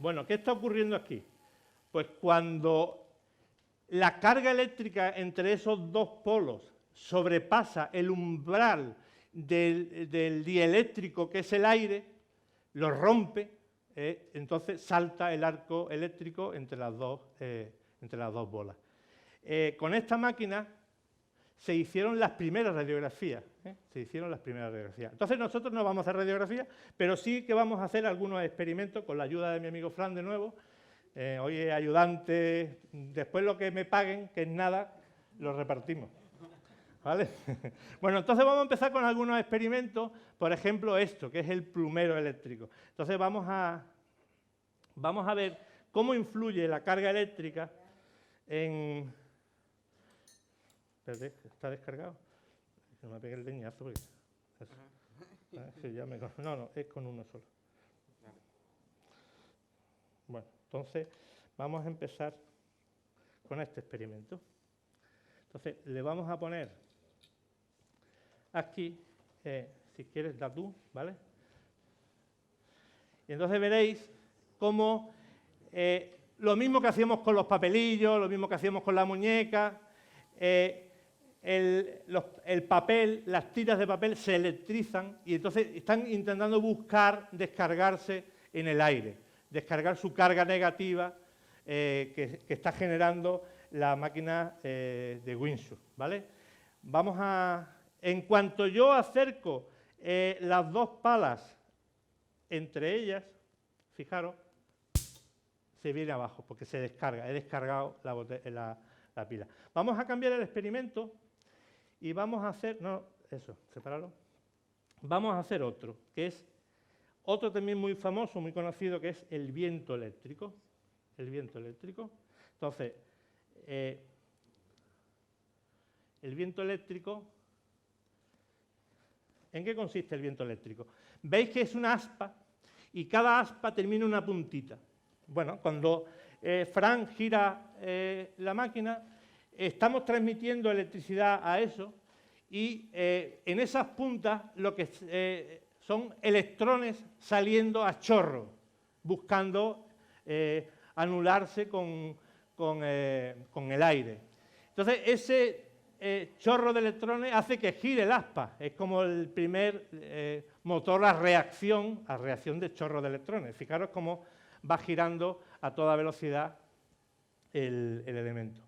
Bueno, ¿qué está ocurriendo aquí? Pues cuando la carga eléctrica entre esos dos polos sobrepasa el umbral del dieléctrico, que es el aire, lo rompe, entonces salta el arco eléctrico entre las dos bolas. Con esta máquina se hicieron las primeras radiografías. Entonces nosotros no vamos a hacer radiografía, pero sí que vamos a hacer algunos experimentos con la ayuda de mi amigo Fran de nuevo. Hoy es ayudante, después lo que me paguen, que es nada, lo repartimos. ¿Vale? Bueno, entonces vamos a empezar con algunos experimentos, por ejemplo esto, que es el plumero eléctrico. Entonces vamos a ver cómo influye la carga eléctrica en... Espérate, ¿está descargado? No me pegue el leñazo porque... Sí, ya me... No, es con uno solo. Bueno, entonces vamos a empezar con este experimento. Entonces le vamos a poner aquí, si quieres, da tú, ¿vale? Y entonces veréis cómo lo mismo que hacíamos con los papelillos, lo mismo que hacíamos con la muñeca, el papel, las tiras de papel se electrizan y entonces están intentando buscar descargarse en el aire, descargar su carga negativa que está generando la máquina de Windsurf, ¿vale? En cuanto yo acerco las dos palas entre ellas, fijaros, se viene abajo porque se descarga, he descargado la pila. Vamos a cambiar el experimento y vamos a hacer, separarlo. Vamos a hacer otro, que es otro también muy famoso, muy conocido, que es el viento eléctrico. El viento eléctrico. Entonces, el viento eléctrico, ¿en qué consiste el viento eléctrico? Veis que es una aspa y cada aspa termina una puntita. Bueno, cuando Fran gira la máquina, estamos transmitiendo electricidad a eso y en esas puntas lo que son electrones saliendo a chorro, buscando anularse con el aire. Entonces, ese chorro de electrones hace que gire el aspa. Es como el primer motor a reacción de chorro de electrones. Fijaros cómo va girando a toda velocidad el elemento.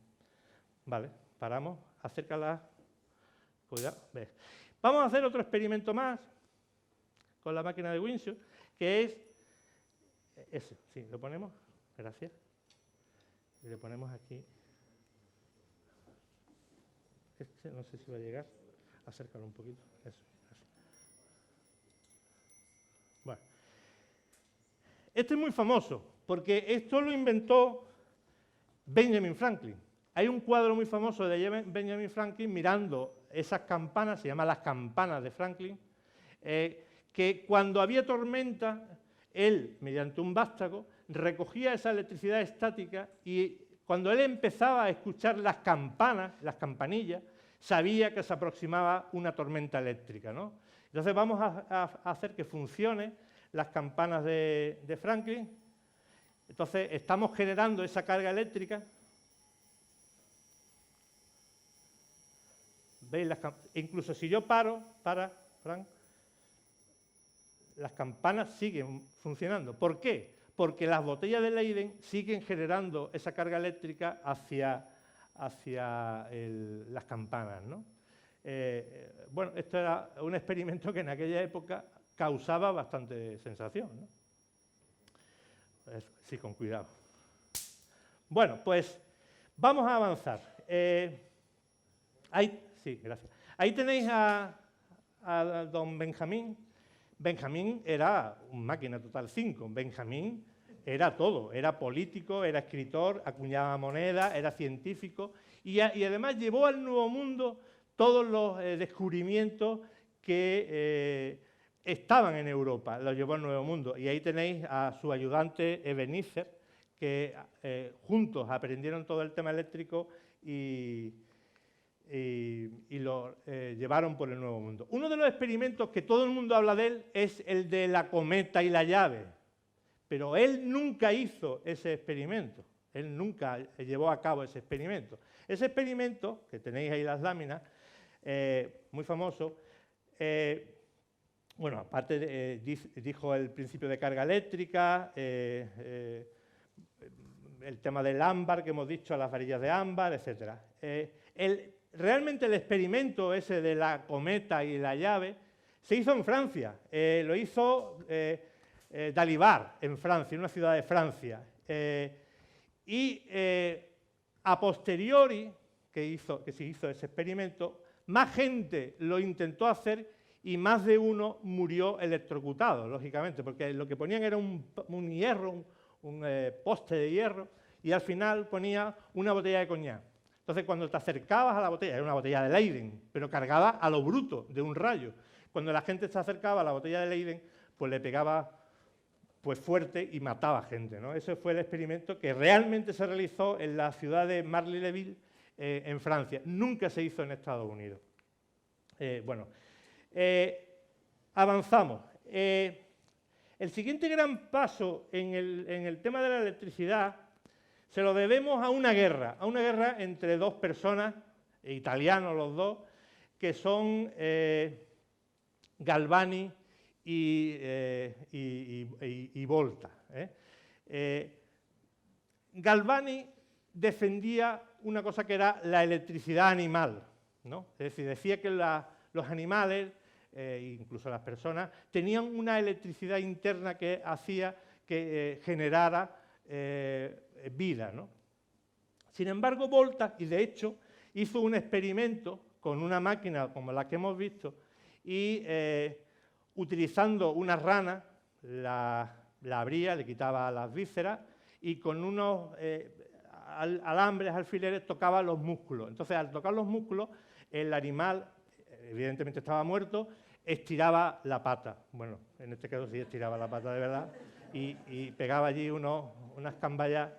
Vale, paramos, acércala. Cuidado, ves. Vamos a hacer otro experimento más con la máquina de Windsurf, que es ese. Sí, lo ponemos. Gracias. Y le ponemos aquí. No sé si va a llegar. Acércalo un poquito. Eso. Bueno. Este es muy famoso, porque esto lo inventó Benjamin Franklin. Hay un cuadro muy famoso de Benjamin Franklin mirando esas campanas, se llama las campanas de Franklin, que cuando había tormenta, él, mediante un vástago, recogía esa electricidad estática y cuando él empezaba a escuchar las campanas, las campanillas, sabía que se aproximaba una tormenta eléctrica, ¿no? Entonces vamos a hacer que funcione las campanas de Franklin. Entonces estamos generando esa carga eléctrica. ¿Veis? Incluso si yo para, Frank, las campanas siguen funcionando. ¿Por qué? Porque las botellas de Leyden siguen generando esa carga eléctrica hacia las campanas, ¿no? Bueno, esto era un experimento que en aquella época causaba bastante sensación, ¿no? Sí, con cuidado. Bueno, pues vamos a avanzar. Sí, gracias. Ahí tenéis a don Benjamín. Benjamín era un máquina total 5. Benjamín era todo. Era político, era escritor, acuñaba moneda, era científico y además llevó al Nuevo Mundo todos los descubrimientos que estaban en Europa. Los llevó al Nuevo Mundo. Y ahí tenéis a su ayudante Ebenezer, que juntos aprendieron todo el tema eléctrico y lo llevaron por el Nuevo Mundo. Uno de los experimentos que todo el mundo habla de él es el de la cometa y la llave, pero él nunca hizo ese experimento, él nunca llevó a cabo ese experimento. Ese experimento, que tenéis ahí las láminas, muy famoso, bueno, aparte dijo el principio de carga eléctrica, el tema del ámbar que hemos dicho, las varillas de ámbar, etc. Realmente el experimento ese de la cometa y la llave se hizo en Francia, lo hizo Dalibard en Francia, en una ciudad de Francia. A posteriori que se hizo ese experimento, más gente lo intentó hacer y más de uno murió electrocutado, lógicamente, porque lo que ponían era un hierro, un poste de hierro, y al final ponía una botella de coñac. Entonces, cuando te acercabas a la botella, era una botella de Leyden, pero cargada a lo bruto, de un rayo. Cuando la gente se acercaba a la botella de Leyden, pues le pegaba pues fuerte y mataba gente, ¿no? Ese fue el experimento que realmente se realizó en la ciudad de Marly-le-Ville, en Francia. Nunca se hizo en Estados Unidos. Avanzamos. El siguiente gran paso en el tema de la electricidad se lo debemos a una guerra entre dos personas, italianos los dos, que son Galvani y Volta. Galvani defendía una cosa que era la electricidad animal, ¿no? Es decir, decía que los animales, incluso las personas, tenían una electricidad interna que hacía que generara vida, ¿no? Sin embargo, Volta, y de hecho, hizo un experimento con una máquina como la que hemos visto y utilizando una rana, la abría, le quitaba las vísceras y con unos alambres, alfileres, tocaba los músculos. Entonces, al tocar los músculos, el animal, evidentemente estaba muerto, estiraba la pata. Bueno, en este caso sí estiraba la pata de verdad y pegaba allí unas cambayas.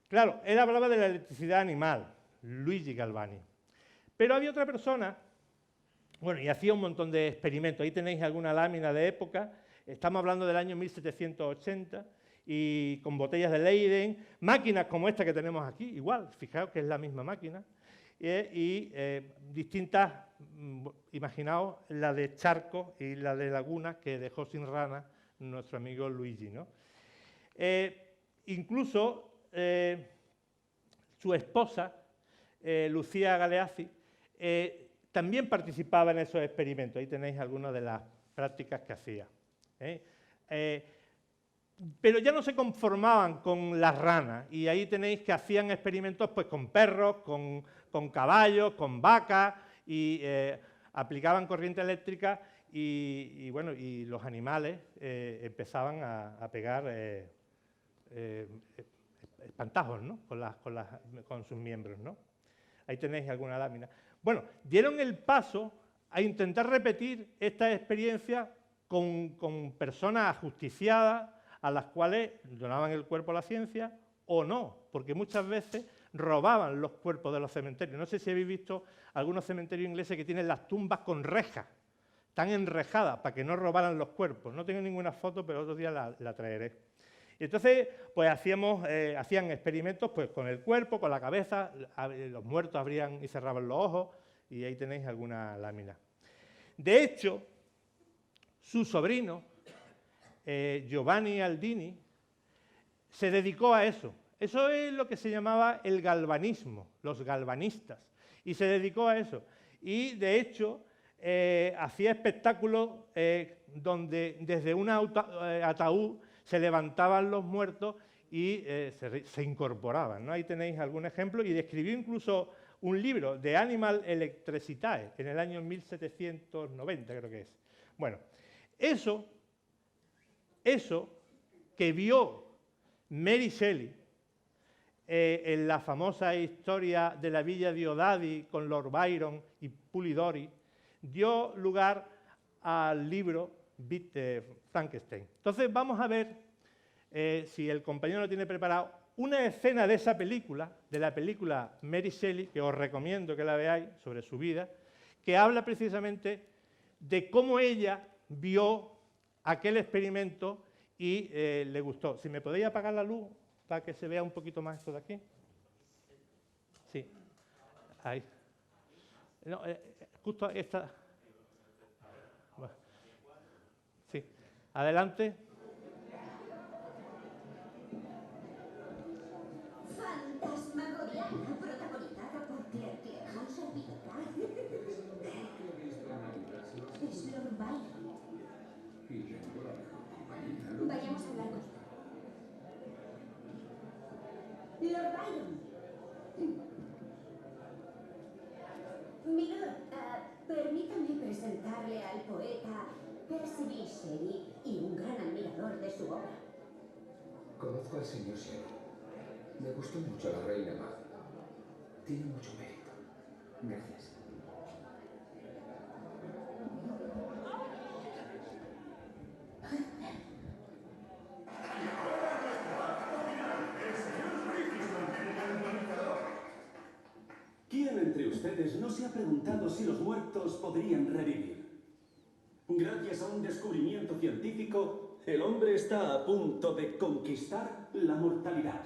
Claro, él hablaba de la electricidad animal, Luigi Galvani. Pero había otra persona, bueno, y hacía un montón de experimentos. Ahí tenéis alguna lámina de época. Estamos hablando del año 1780 y con botellas de Leyden, máquinas como esta que tenemos aquí, igual, fijaos que es la misma máquina, y distintas, imaginaos la de charcos y la de lagunas que dejó sin rana nuestro amigo Luigi, ¿no? Incluso su esposa, Lucía Galeazzi, también participaba en esos experimentos. Ahí tenéis algunas de las prácticas que hacía. Pero ya no se conformaban con las ranas, y ahí tenéis que hacían experimentos pues, con perros, con caballos, con vacas, y aplicaban corriente eléctrica y los animales empezaban a pegar espantajos, ¿no? con sus miembros, ¿no? Ahí tenéis alguna lámina. Bueno, dieron el paso a intentar repetir esta experiencia con personas ajusticiadas a las cuales donaban el cuerpo a la ciencia o no, porque muchas veces robaban los cuerpos de los cementerios. No sé si habéis visto algunos cementerios ingleses que tienen las tumbas con rejas, están enrejadas para que no robaran los cuerpos. No tengo ninguna foto, pero otro día la traeré. Y entonces, pues hacían experimentos pues, con el cuerpo, con la cabeza, los muertos abrían y cerraban los ojos, y ahí tenéis alguna lámina. De hecho, su sobrino, Giovanni Aldini, se dedicó a eso. Eso es lo que se llamaba el galvanismo, los galvanistas, y se dedicó a eso. Y, de hecho, hacía espectáculos donde desde un ataúd se levantaban los muertos y se incorporaban, ¿no? Ahí tenéis algún ejemplo, y escribió incluso un libro, de Animal Electricitae, en el año 1790, creo que es. Bueno, eso que vio Mary Shelley en la famosa historia de la Villa Diodati con Lord Byron y Polidori, dio lugar al libro Frankenstein. Entonces vamos a ver, si el compañero lo tiene preparado, una escena de esa película, de la película Mary Shelley, que os recomiendo que la veáis, sobre su vida, que habla precisamente de cómo ella vio aquel experimento y le gustó. Si me podéis apagar la luz para que se vea un poquito más esto de aquí. Sí, ahí. No, justo esta. Bueno. Sí, adelante. Fantasmagoria, protagonizado por Claire Hansen Picard. Es Lord Byron. Vayamos a hablar con él. Lord Byron. Milord, permítame presentarle al poeta Percy Shelley y un gran admirador de su obra. Conozco al señor Shelley. Me gustó mucho La Reina Maga. Tiene mucho mérito. Gracias. ¿Quién entre ustedes no se ha preguntado si los muertos podrían revivir? Gracias a un descubrimiento científico, el hombre está a punto de conquistar la mortalidad.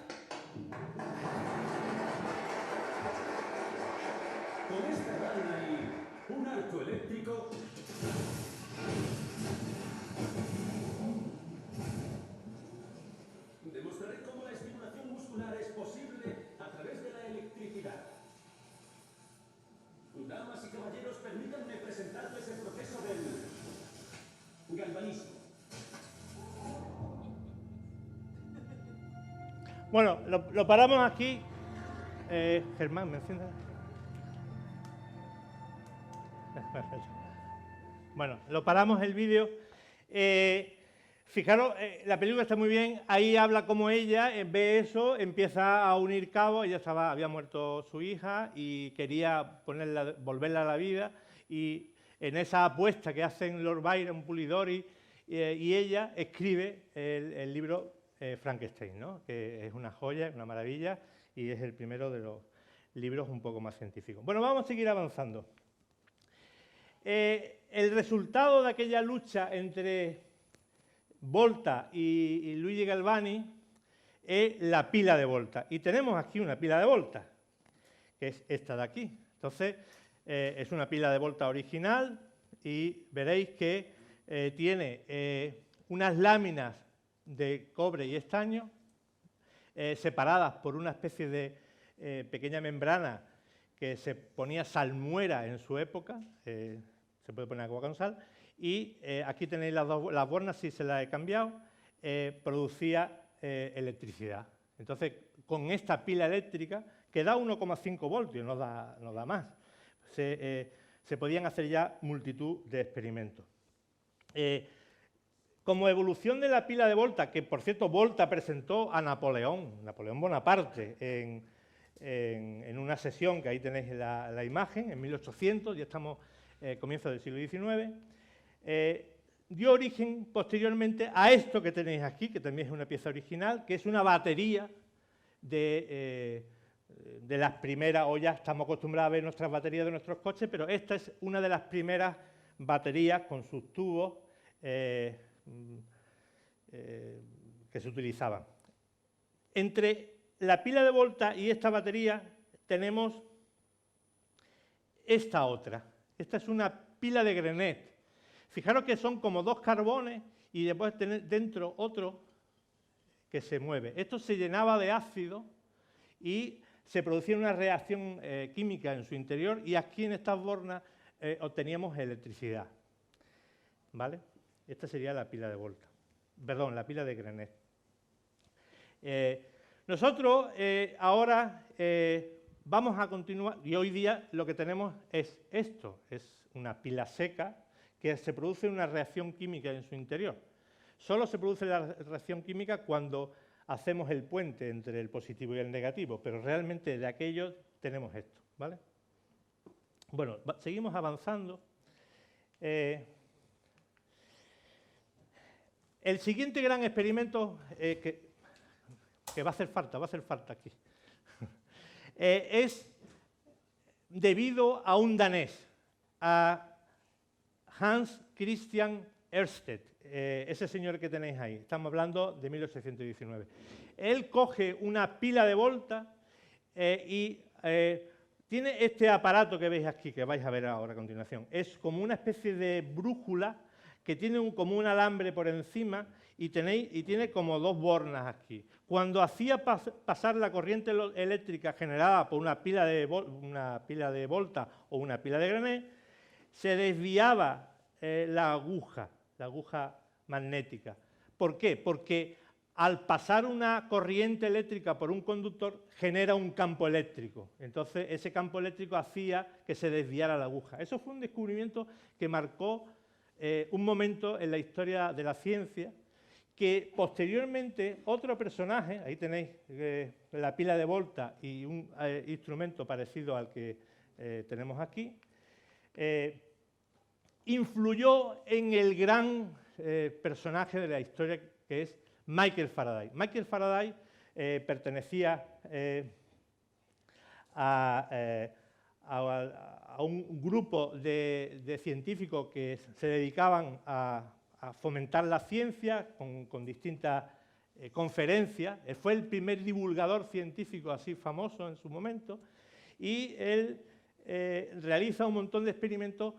Con esta vaina y un arco eléctrico, demostraré cómo la estimulación muscular es posible a través de la electricidad. Damas y caballeros, permítanme presentarles el proceso del galvanismo. Bueno, lo paramos aquí. Germán, ¿me enciendes? Bueno, lo paramos el vídeo. Fijaros, la película está muy bien. Ahí habla como ella ve eso, empieza a unir cabos. Ella había muerto su hija y quería volverla a la vida. Y en esa apuesta que hacen Lord Byron, Polidori y ella, escribe el libro Frankenstein, ¿no? Que es una joya, una maravilla, y es el primero de los libros un poco más científicos. Bueno, vamos a seguir avanzando. El resultado de aquella lucha entre Volta y Luigi Galvani es la pila de Volta. Y tenemos aquí una pila de Volta, que es esta de aquí. Entonces, es una pila de Volta original y veréis que tiene unas láminas de cobre y estaño separadas por una especie de pequeña membrana que se ponía salmuera en su época, se puede poner agua con sal, y aquí tenéis las bornas, si se las he cambiado, producía electricidad. Entonces, con esta pila eléctrica, que da 1,5 voltios, no da más, se podían hacer ya multitud de experimentos. Como evolución de la pila de Volta, que por cierto Volta presentó a Napoleón Bonaparte, en una sesión que ahí tenéis la imagen, en 1800, ya estamos comienzo del siglo XIX, dio origen posteriormente a esto que tenéis aquí, que también es una pieza original, que es una batería de las primeras, o ya estamos acostumbrados a ver nuestras baterías de nuestros coches, pero esta es una de las primeras baterías con sus tubos que se utilizaban. Entre la pila de Volta y esta batería tenemos esta otra. Esta es una pila de Grenet. Fijaros que son como dos carbones y después tener dentro otro que se mueve. Esto se llenaba de ácido y se producía una reacción química en su interior, y aquí en estas bornas obteníamos electricidad. ¿Vale? Esta sería la pila de Volta. Perdón, la pila de Grenet. Nosotros ahora vamos a continuar, y hoy día lo que tenemos es esto, es una pila seca que se produce una reacción química en su interior. Solo se produce la reacción química cuando hacemos el puente entre el positivo y el negativo, pero realmente de aquello tenemos esto, ¿vale? Bueno, seguimos avanzando. El siguiente gran experimento que va a hacer falta aquí, es debido a un danés, a Hans Christian Ørsted, ese señor que tenéis ahí, estamos hablando de 1819. Él coge una pila de Volta y tiene este aparato que veis aquí, que vais a ver ahora a continuación. Es como una especie de brújula que tiene como un alambre por encima y tiene como dos bornas aquí. Cuando hacía pasar la corriente eléctrica generada por una pila de Volta o una pila de Granet, se desviaba la aguja magnética. ¿Por qué? Porque al pasar una corriente eléctrica por un conductor genera un campo eléctrico. Entonces ese campo eléctrico hacía que se desviara la aguja. Eso fue un descubrimiento que marcó un momento en la historia de la ciencia, que posteriormente otro personaje, ahí tenéis la pila de Volta y un instrumento parecido al que tenemos aquí, influyó en el gran personaje de la historia que es Michael Faraday. Michael Faraday pertenecía a un grupo de científicos que se dedicaban a fomentar la ciencia con distintas conferencias. Él fue el primer divulgador científico así famoso en su momento y él realiza un montón de experimentos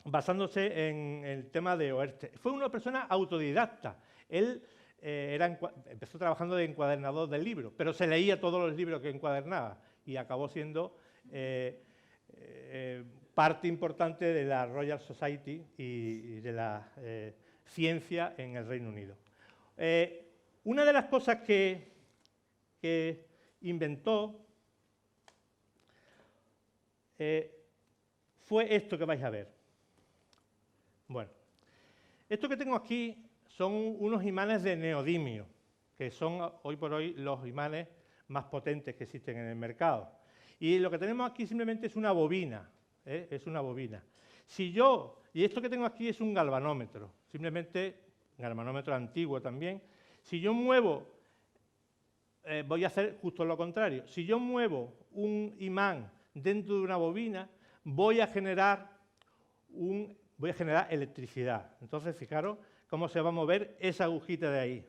basándose en el tema de Ørsted. Fue una persona autodidacta. Él empezó trabajando de encuadernador de libros, pero se leía todos los libros que encuadernaba y acabó siendo parte importante de la Royal Society y de la ciencia en el Reino Unido. Una de las cosas que inventó fue esto que vais a ver. Bueno, esto que tengo aquí son unos imanes de neodimio, que son hoy por hoy los imanes más potentes que existen en el mercado. Y lo que tenemos aquí simplemente es una bobina, es una bobina. Y esto que tengo aquí es un galvanómetro, simplemente un galvanómetro antiguo también. Si yo muevo, voy a hacer justo lo contrario. Si yo muevo un imán dentro de una bobina, voy a generar electricidad. Entonces, fijaros cómo se va a mover esa agujita de ahí.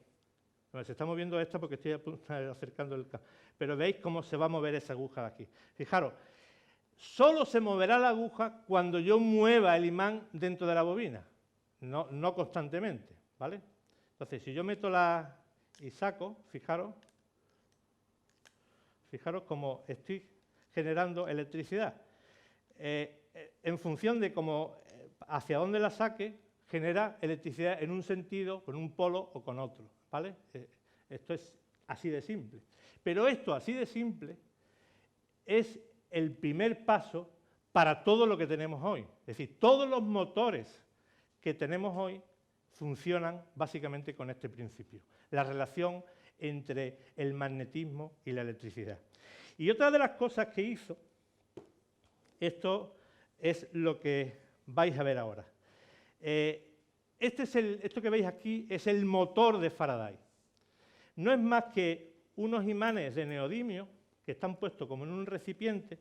Bueno, se está moviendo esta porque estoy acercando el cable. Pero veis cómo se va a mover esa aguja de aquí. Fijaros, solo se moverá la aguja cuando yo mueva el imán dentro de la bobina, no constantemente, ¿vale? Entonces, si yo meto y saco, fijaros cómo estoy generando electricidad. En función de hacia dónde la saque, genera electricidad en un sentido, con un polo o con otro, ¿vale? Esto es así de simple. Pero esto, así de simple, es el primer paso para todo lo que tenemos hoy. Es decir, todos los motores que tenemos hoy funcionan básicamente con este principio, la relación entre el magnetismo y la electricidad. Y otra de las cosas que hizo, esto es lo que vais a ver ahora. Esto que veis aquí es el motor de Faraday. No es más que unos imanes de neodimio que están puestos como en un recipiente.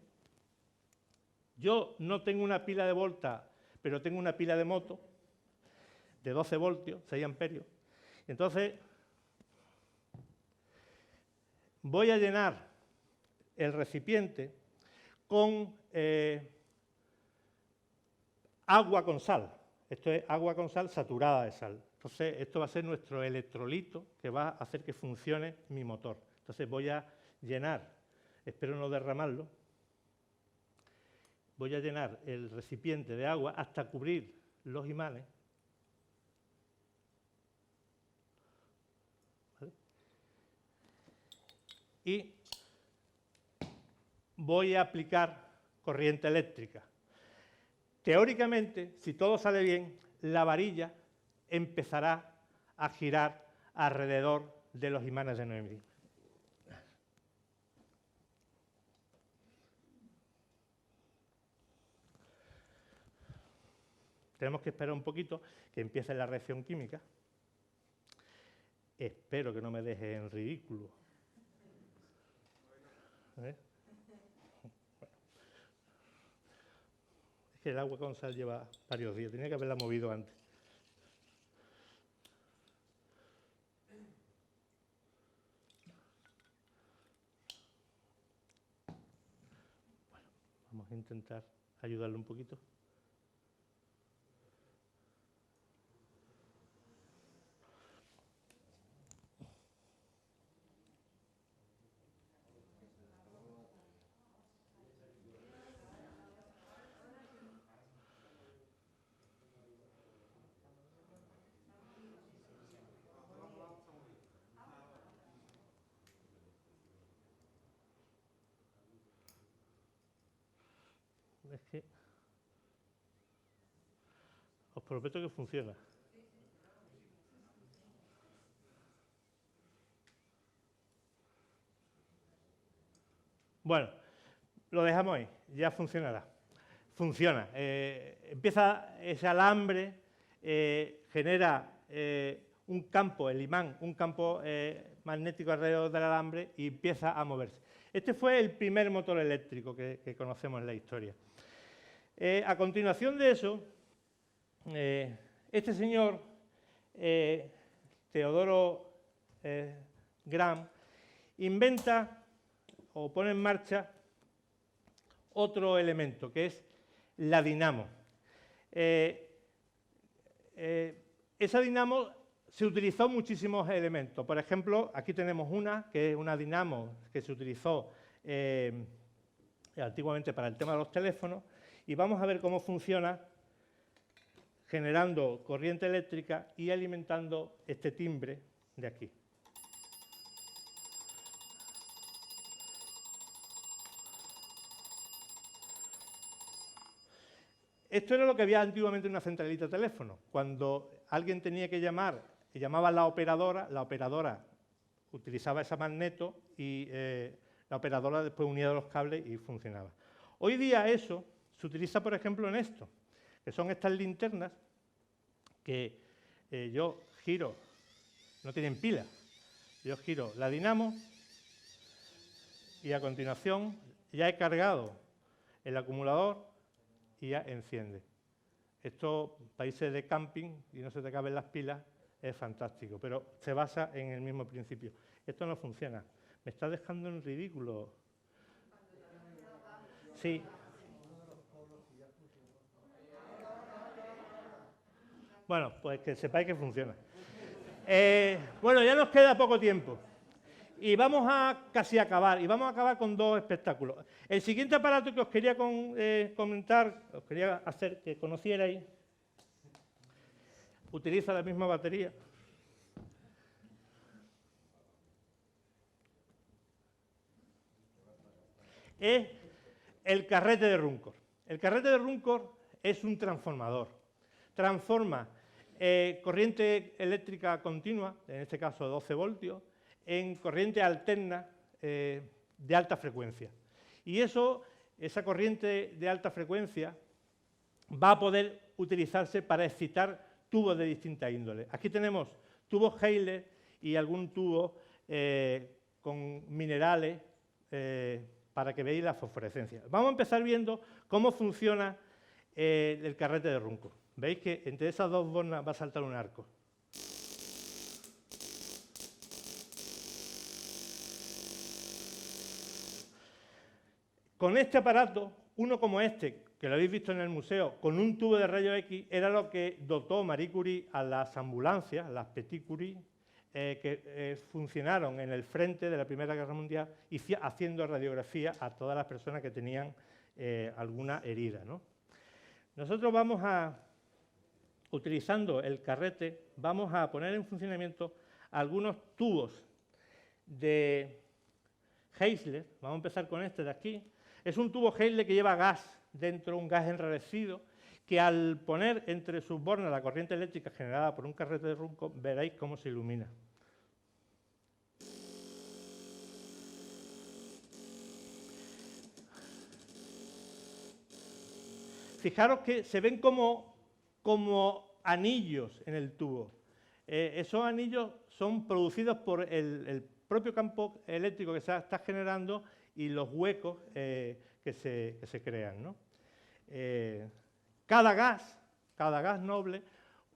Yo no tengo una pila de Volta, pero tengo una pila de moto de 12 voltios, 6 amperios. Entonces, voy a llenar el recipiente con agua con sal. Esto es agua con sal saturada de sal. Entonces, esto va a ser nuestro electrolito que va a hacer que funcione mi motor. Entonces, voy a llenar, espero no derramarlo, voy a llenar el recipiente de agua hasta cubrir los imanes. ¿Vale? Y voy a aplicar corriente eléctrica. Teóricamente, si todo sale bien, la varilla empezará a girar alrededor de los imanes de neodimio. Tenemos que esperar un poquito que empiece la reacción química. Espero que no me deje en ridículo. Es que el agua con sal lleva varios días, tenía que haberla movido antes. Bueno, vamos a intentar ayudarle un poquito. Es que os prometo que funciona. Bueno, lo dejamos ahí, ya funcionará. Funciona. Empieza ese alambre, genera un campo, el imán, un campo magnético alrededor del alambre y empieza a moverse. Este fue el primer motor eléctrico que conocemos en la historia. A continuación de eso, este señor, Teodoro Graham, inventa o pone en marcha otro elemento, que es la dinamo. Esa dinamo se utilizó muchísimos elementos. Por ejemplo, aquí tenemos una, que es una dinamo que se utilizó antiguamente para el tema de los teléfonos, y vamos a ver cómo funciona generando corriente eléctrica y alimentando este timbre de aquí. Esto era lo que había antiguamente en una centralita de teléfono. Cuando alguien tenía que llamar, y llamaba a la operadora utilizaba ese magneto y la operadora después unía los cables y funcionaba. Hoy día eso se utiliza, por ejemplo, en esto, que son estas linternas que yo giro, no tienen pila, yo giro la dinamo y a continuación ya he cargado el acumulador y ya enciende. Esto, países de camping y no se te caben las pilas, es fantástico, pero se basa en el mismo principio. Esto no funciona. Me está dejando en ridículo. Sí. Bueno, pues que sepáis que funciona. Bueno, ya nos queda poco tiempo. Y vamos a casi acabar. Y vamos a acabar con dos espectáculos. El siguiente aparato que os quería comentar, os quería hacer que conocierais, utiliza la misma batería. Es el carrete de Ruhmkorff. El carrete de Ruhmkorff es un transformador. Transforma corriente eléctrica continua, en este caso 12 voltios, en corriente alterna de alta frecuencia. Y esa corriente de alta frecuencia va a poder utilizarse para excitar tubos de distinta índole. Aquí tenemos tubos Heiller y algún tubo con minerales para que veáis la fosforescencia. Vamos a empezar viendo cómo funciona el carrete de Ruhmkorff. Veis que entre esas dos bornas va a saltar un arco. Con este aparato, uno como este, que lo habéis visto en el museo, con un tubo de rayos X, era lo que dotó Marie Curie a las ambulancias, las Petit Curie, que funcionaron en el frente de la Primera Guerra Mundial y haciendo radiografía a todas las personas que tenían alguna herida, ¿no? Nosotros vamos a, utilizando el carrete, vamos a poner en funcionamiento algunos tubos de Heisler. Vamos a empezar con este de aquí. Es un tubo Heisler que lleva gas dentro, un gas enrarecido, que al poner entre sus bornas la corriente eléctrica generada por un carrete de Ruhmkorff, veréis cómo se ilumina. Fijaros que se ven como anillos en el tubo. Esos anillos son producidos por el propio campo eléctrico que se está generando y los huecos que se crean, ¿no? Cada gas noble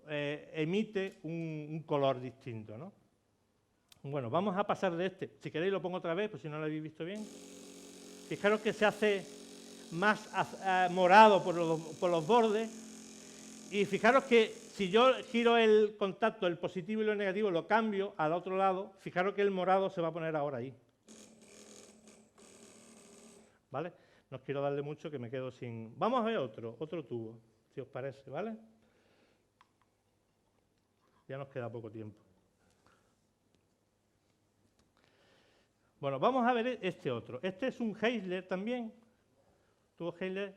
emite un color distinto, ¿no? Bueno, vamos a pasar de este. Si queréis lo pongo otra vez, pues si no lo habéis visto bien. Fijaros que se hace más morado por los bordes. Y fijaros que si yo giro el contacto, el positivo y lo negativo, lo cambio al otro lado, fijaros que el morado se va a poner ahora ahí. ¿Vale? No os quiero darle mucho que me quedo sin... Vamos a ver otro tubo, si os parece, ¿vale? Ya nos queda poco tiempo. Bueno, vamos a ver este otro. Este es un Heisler también, tubo Heisler,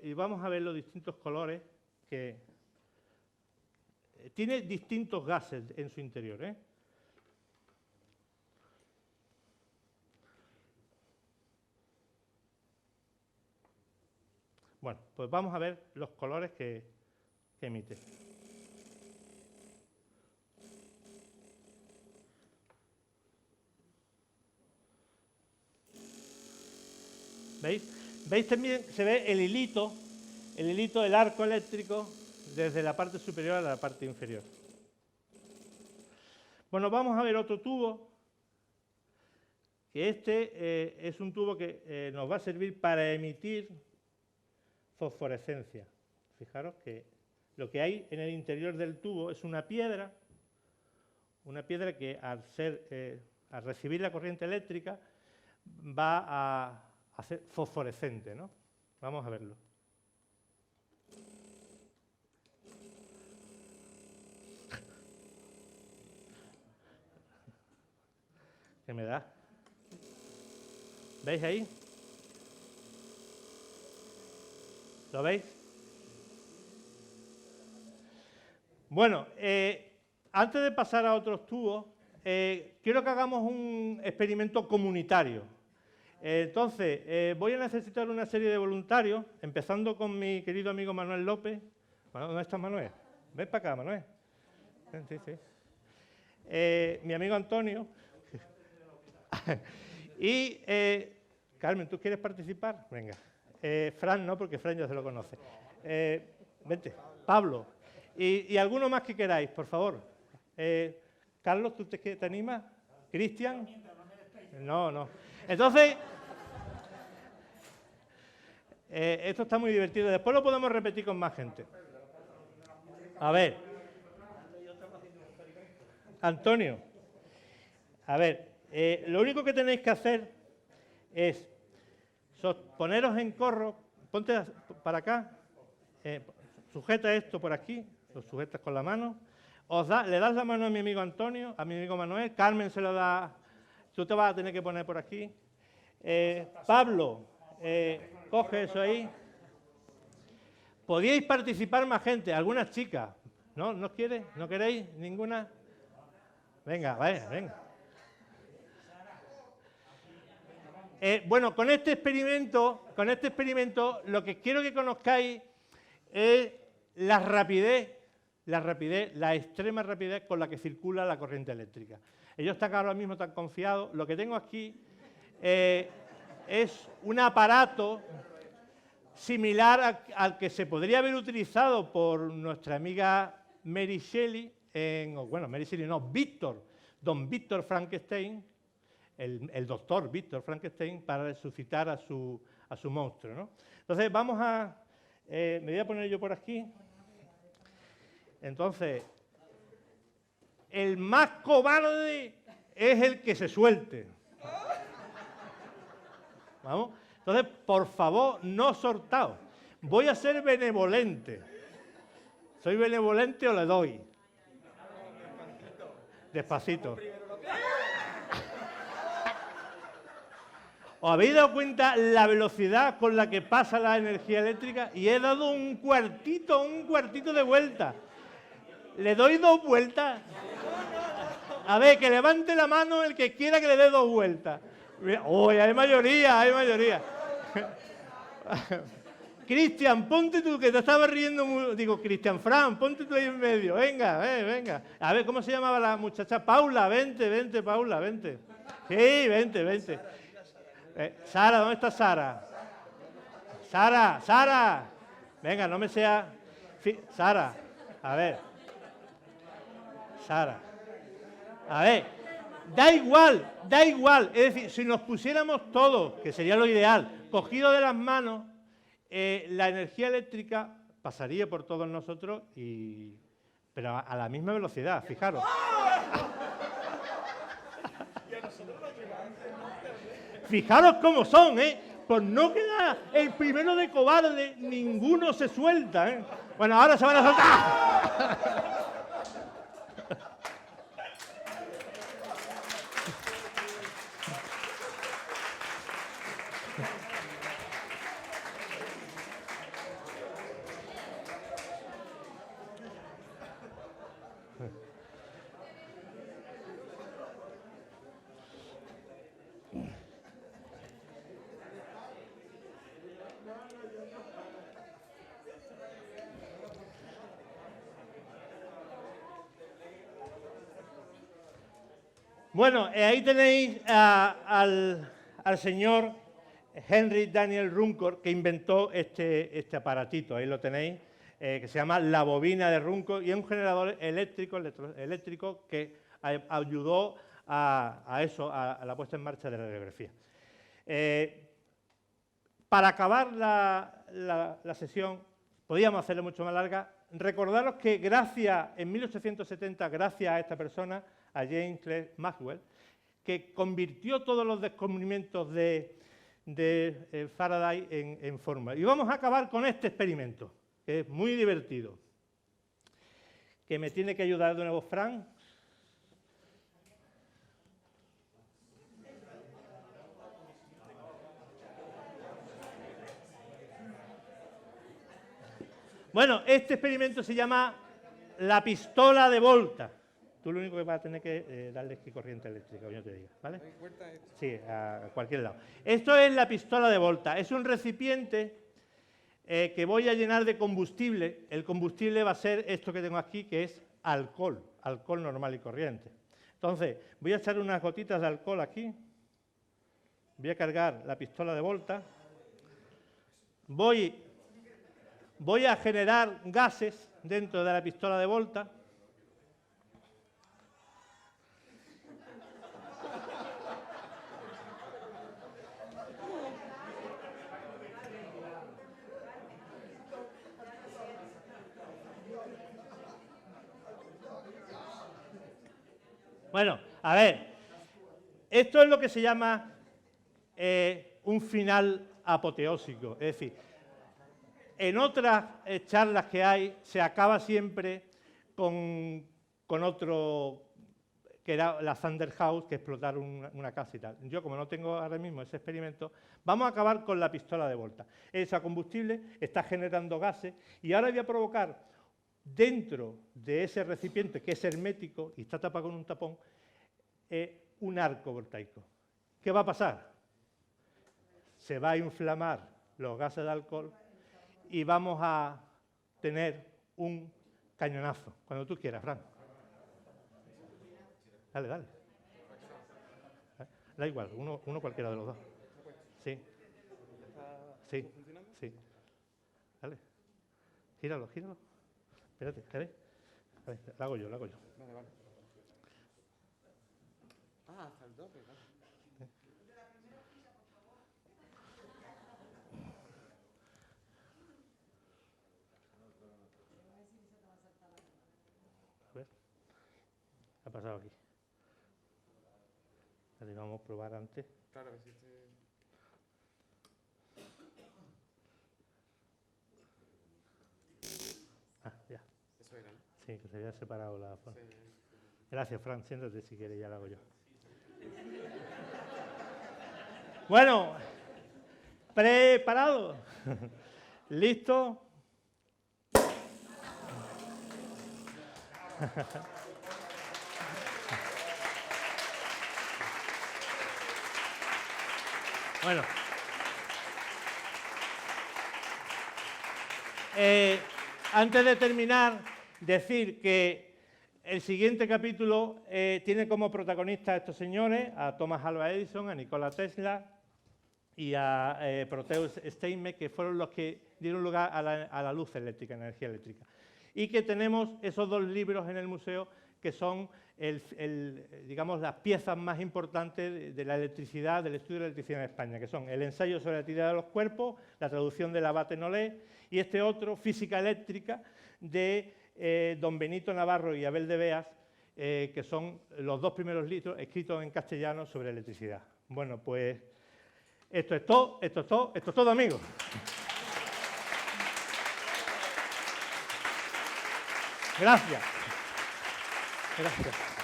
y vamos a ver los distintos colores que... Tiene distintos gases en su interior, ¿eh? Bueno, pues vamos a ver los colores que emite. ¿Veis? ¿Veis también? Se ve el hilito del arco eléctrico desde la parte superior a la parte inferior. Bueno, vamos a ver otro tubo, que este es un tubo que nos va a servir para emitir fosforescencia. Fijaros que lo que hay en el interior del tubo es una piedra que al recibir la corriente eléctrica va a hacer fosforescente, ¿no? Vamos a verlo. ¿Qué me da? ¿Veis ahí? ¿Lo veis? Bueno, antes de pasar a otros tubos, quiero que hagamos un experimento comunitario. Entonces, voy a necesitar una serie de voluntarios, empezando con mi querido amigo Manuel López. ¿Dónde está Manuel? Ven para acá, Manuel. Sí, sí. Mi amigo Antonio. Y, Carmen, ¿tú quieres participar? Venga. Fran no, porque Fran ya se lo conoce. Vente. Pablo. Y alguno más que queráis, por favor. Carlos, ¿tú te animas? ¿Cristian? No. Entonces, esto está muy divertido. Después lo podemos repetir con más gente. A ver. Antonio. A ver. Lo único que tenéis que hacer es poneros en corro, ponte para acá, sujeta esto por aquí, lo sujetas con la mano, le das la mano a mi amigo Antonio, a mi amigo Manuel, Carmen se lo da, tú te vas a tener que poner por aquí. Pablo, coge eso ahí. Podíais participar más gente, algunas chicas, ¿no? ¿No quieres? ¿No queréis? ¿Ninguna? Venga, vaya, venga. Bueno, con este experimento, lo que quiero que conozcáis es la extrema rapidez con la que circula la corriente eléctrica. Ellos están ahora mismo tan confiados. Lo que tengo aquí es un aparato similar al que se podría haber utilizado por nuestra amiga Mary Shelley, Mary Shelley no, don Víctor Frankenstein, el doctor Víctor Frankenstein, para resucitar a su monstruo, ¿no? Entonces vamos me voy a poner yo por aquí. Entonces, el más cobarde es el que se suelte. ¿Vamos? Entonces, por favor, no sortaos. Voy a ser benevolente. ¿Soy benevolente o le doy? Despacito. ¿Os habéis dado cuenta la velocidad con la que pasa la energía eléctrica? Y he dado un cuartito de vuelta. ¿Le doy 2 vueltas? A ver, que levante la mano el que quiera que le dé 2 vueltas. ¡Uy, hay mayoría! Cristian, ponte tú, que te estabas riendo muy... Digo, Cristian Fran, ponte tú ahí en medio. Venga, venga. A ver, ¿cómo se llamaba la muchacha? Paula, vente, Paula, vente. Sí, vente. Sara, ¿dónde está Sara? Sara. Venga, no me sea... Sara, a ver. Sara. A ver, da igual. Es decir, si nos pusiéramos todos, que sería lo ideal, cogidos de las manos, la energía eléctrica pasaría por todos nosotros, pero a la misma velocidad, fijaros. Fijaros cómo son, ¿eh? Por no quedar el primero de cobarde, ninguno se suelta, ¿eh? Bueno, ahora se van a soltar. Bueno, ahí tenéis al señor Henry Daniel Runcor, que inventó este aparatito, ahí lo tenéis, que se llama la bobina de Runcor, y es un generador eléctrico que ayudó a eso, a la puesta en marcha de la radiografía. Para acabar la sesión, podíamos hacerla mucho más larga. Recordaros que en 1870, gracias a esta persona, a James Clerk Maxwell, que convirtió todos los descubrimientos de Faraday en fórmula. Y vamos a acabar con este experimento, que es muy divertido, que me tiene que ayudar de nuevo Fran. Bueno, este experimento se llama la pistola de Volta. Tú lo único que vas a tener que darle es que corriente eléctrica, como yo te diga, ¿vale? Sí, a cualquier lado. Esto es la pistola de Volta. Es un recipiente que voy a llenar de combustible. El combustible va a ser esto que tengo aquí, que es alcohol normal y corriente. Entonces, voy a echar unas gotitas de alcohol aquí. Voy a cargar la pistola de Volta. Voy a generar gases dentro de la pistola de Volta. Bueno, a ver, esto es lo que se llama un final apoteósico, es decir, en otras charlas que hay se acaba siempre con otro, que era la Thunder House, que explotar una casa y tal. Yo, como no tengo ahora mismo ese experimento, vamos a acabar con la pistola de Volta. Esa combustible está generando gases y ahora voy a provocar dentro de ese recipiente, que es hermético y está tapado con un tapón, un arco voltaico. ¿Qué va a pasar? Se va a inflamar los gases de alcohol y vamos a tener un cañonazo. Cuando tú quieras, Fran. Dale, dale. Da igual, uno cualquiera de los dos. Sí. Sí, sí. Dale. Gíralo. Espérate, ¿qué? A ver, lo hago yo. Vale. Ah, hasta el doble, vale. A ver, ¿qué ha pasado aquí? Vale, vamos a probar antes. Claro, que existe. Ah, ya. Eso era, ¿no? Sí, que se había separado la forma. Sí. Gracias, Fran. Siéntate si quieres, ya lo hago yo. Bueno, ¿preparado? ¿Listo? Bueno. Antes de terminar, decir que el siguiente capítulo tiene como protagonistas a estos señores, a Thomas Alva Edison, a Nikola Tesla, y a Proteus Steinmetz, que fueron los que dieron lugar a la luz eléctrica, energía eléctrica. Y que tenemos esos 2 libros en el museo que son, digamos, las piezas más importantes de la electricidad, del estudio de la electricidad en España, que son el ensayo sobre la electricidad de los cuerpos, la traducción de Abate Nolé, y este otro, Física eléctrica, de don Benito Navarro y Abel de Beas, que son los 2 primeros libros escritos en castellano sobre electricidad. Bueno, pues esto es todo, amigos. Gracias. Gracias.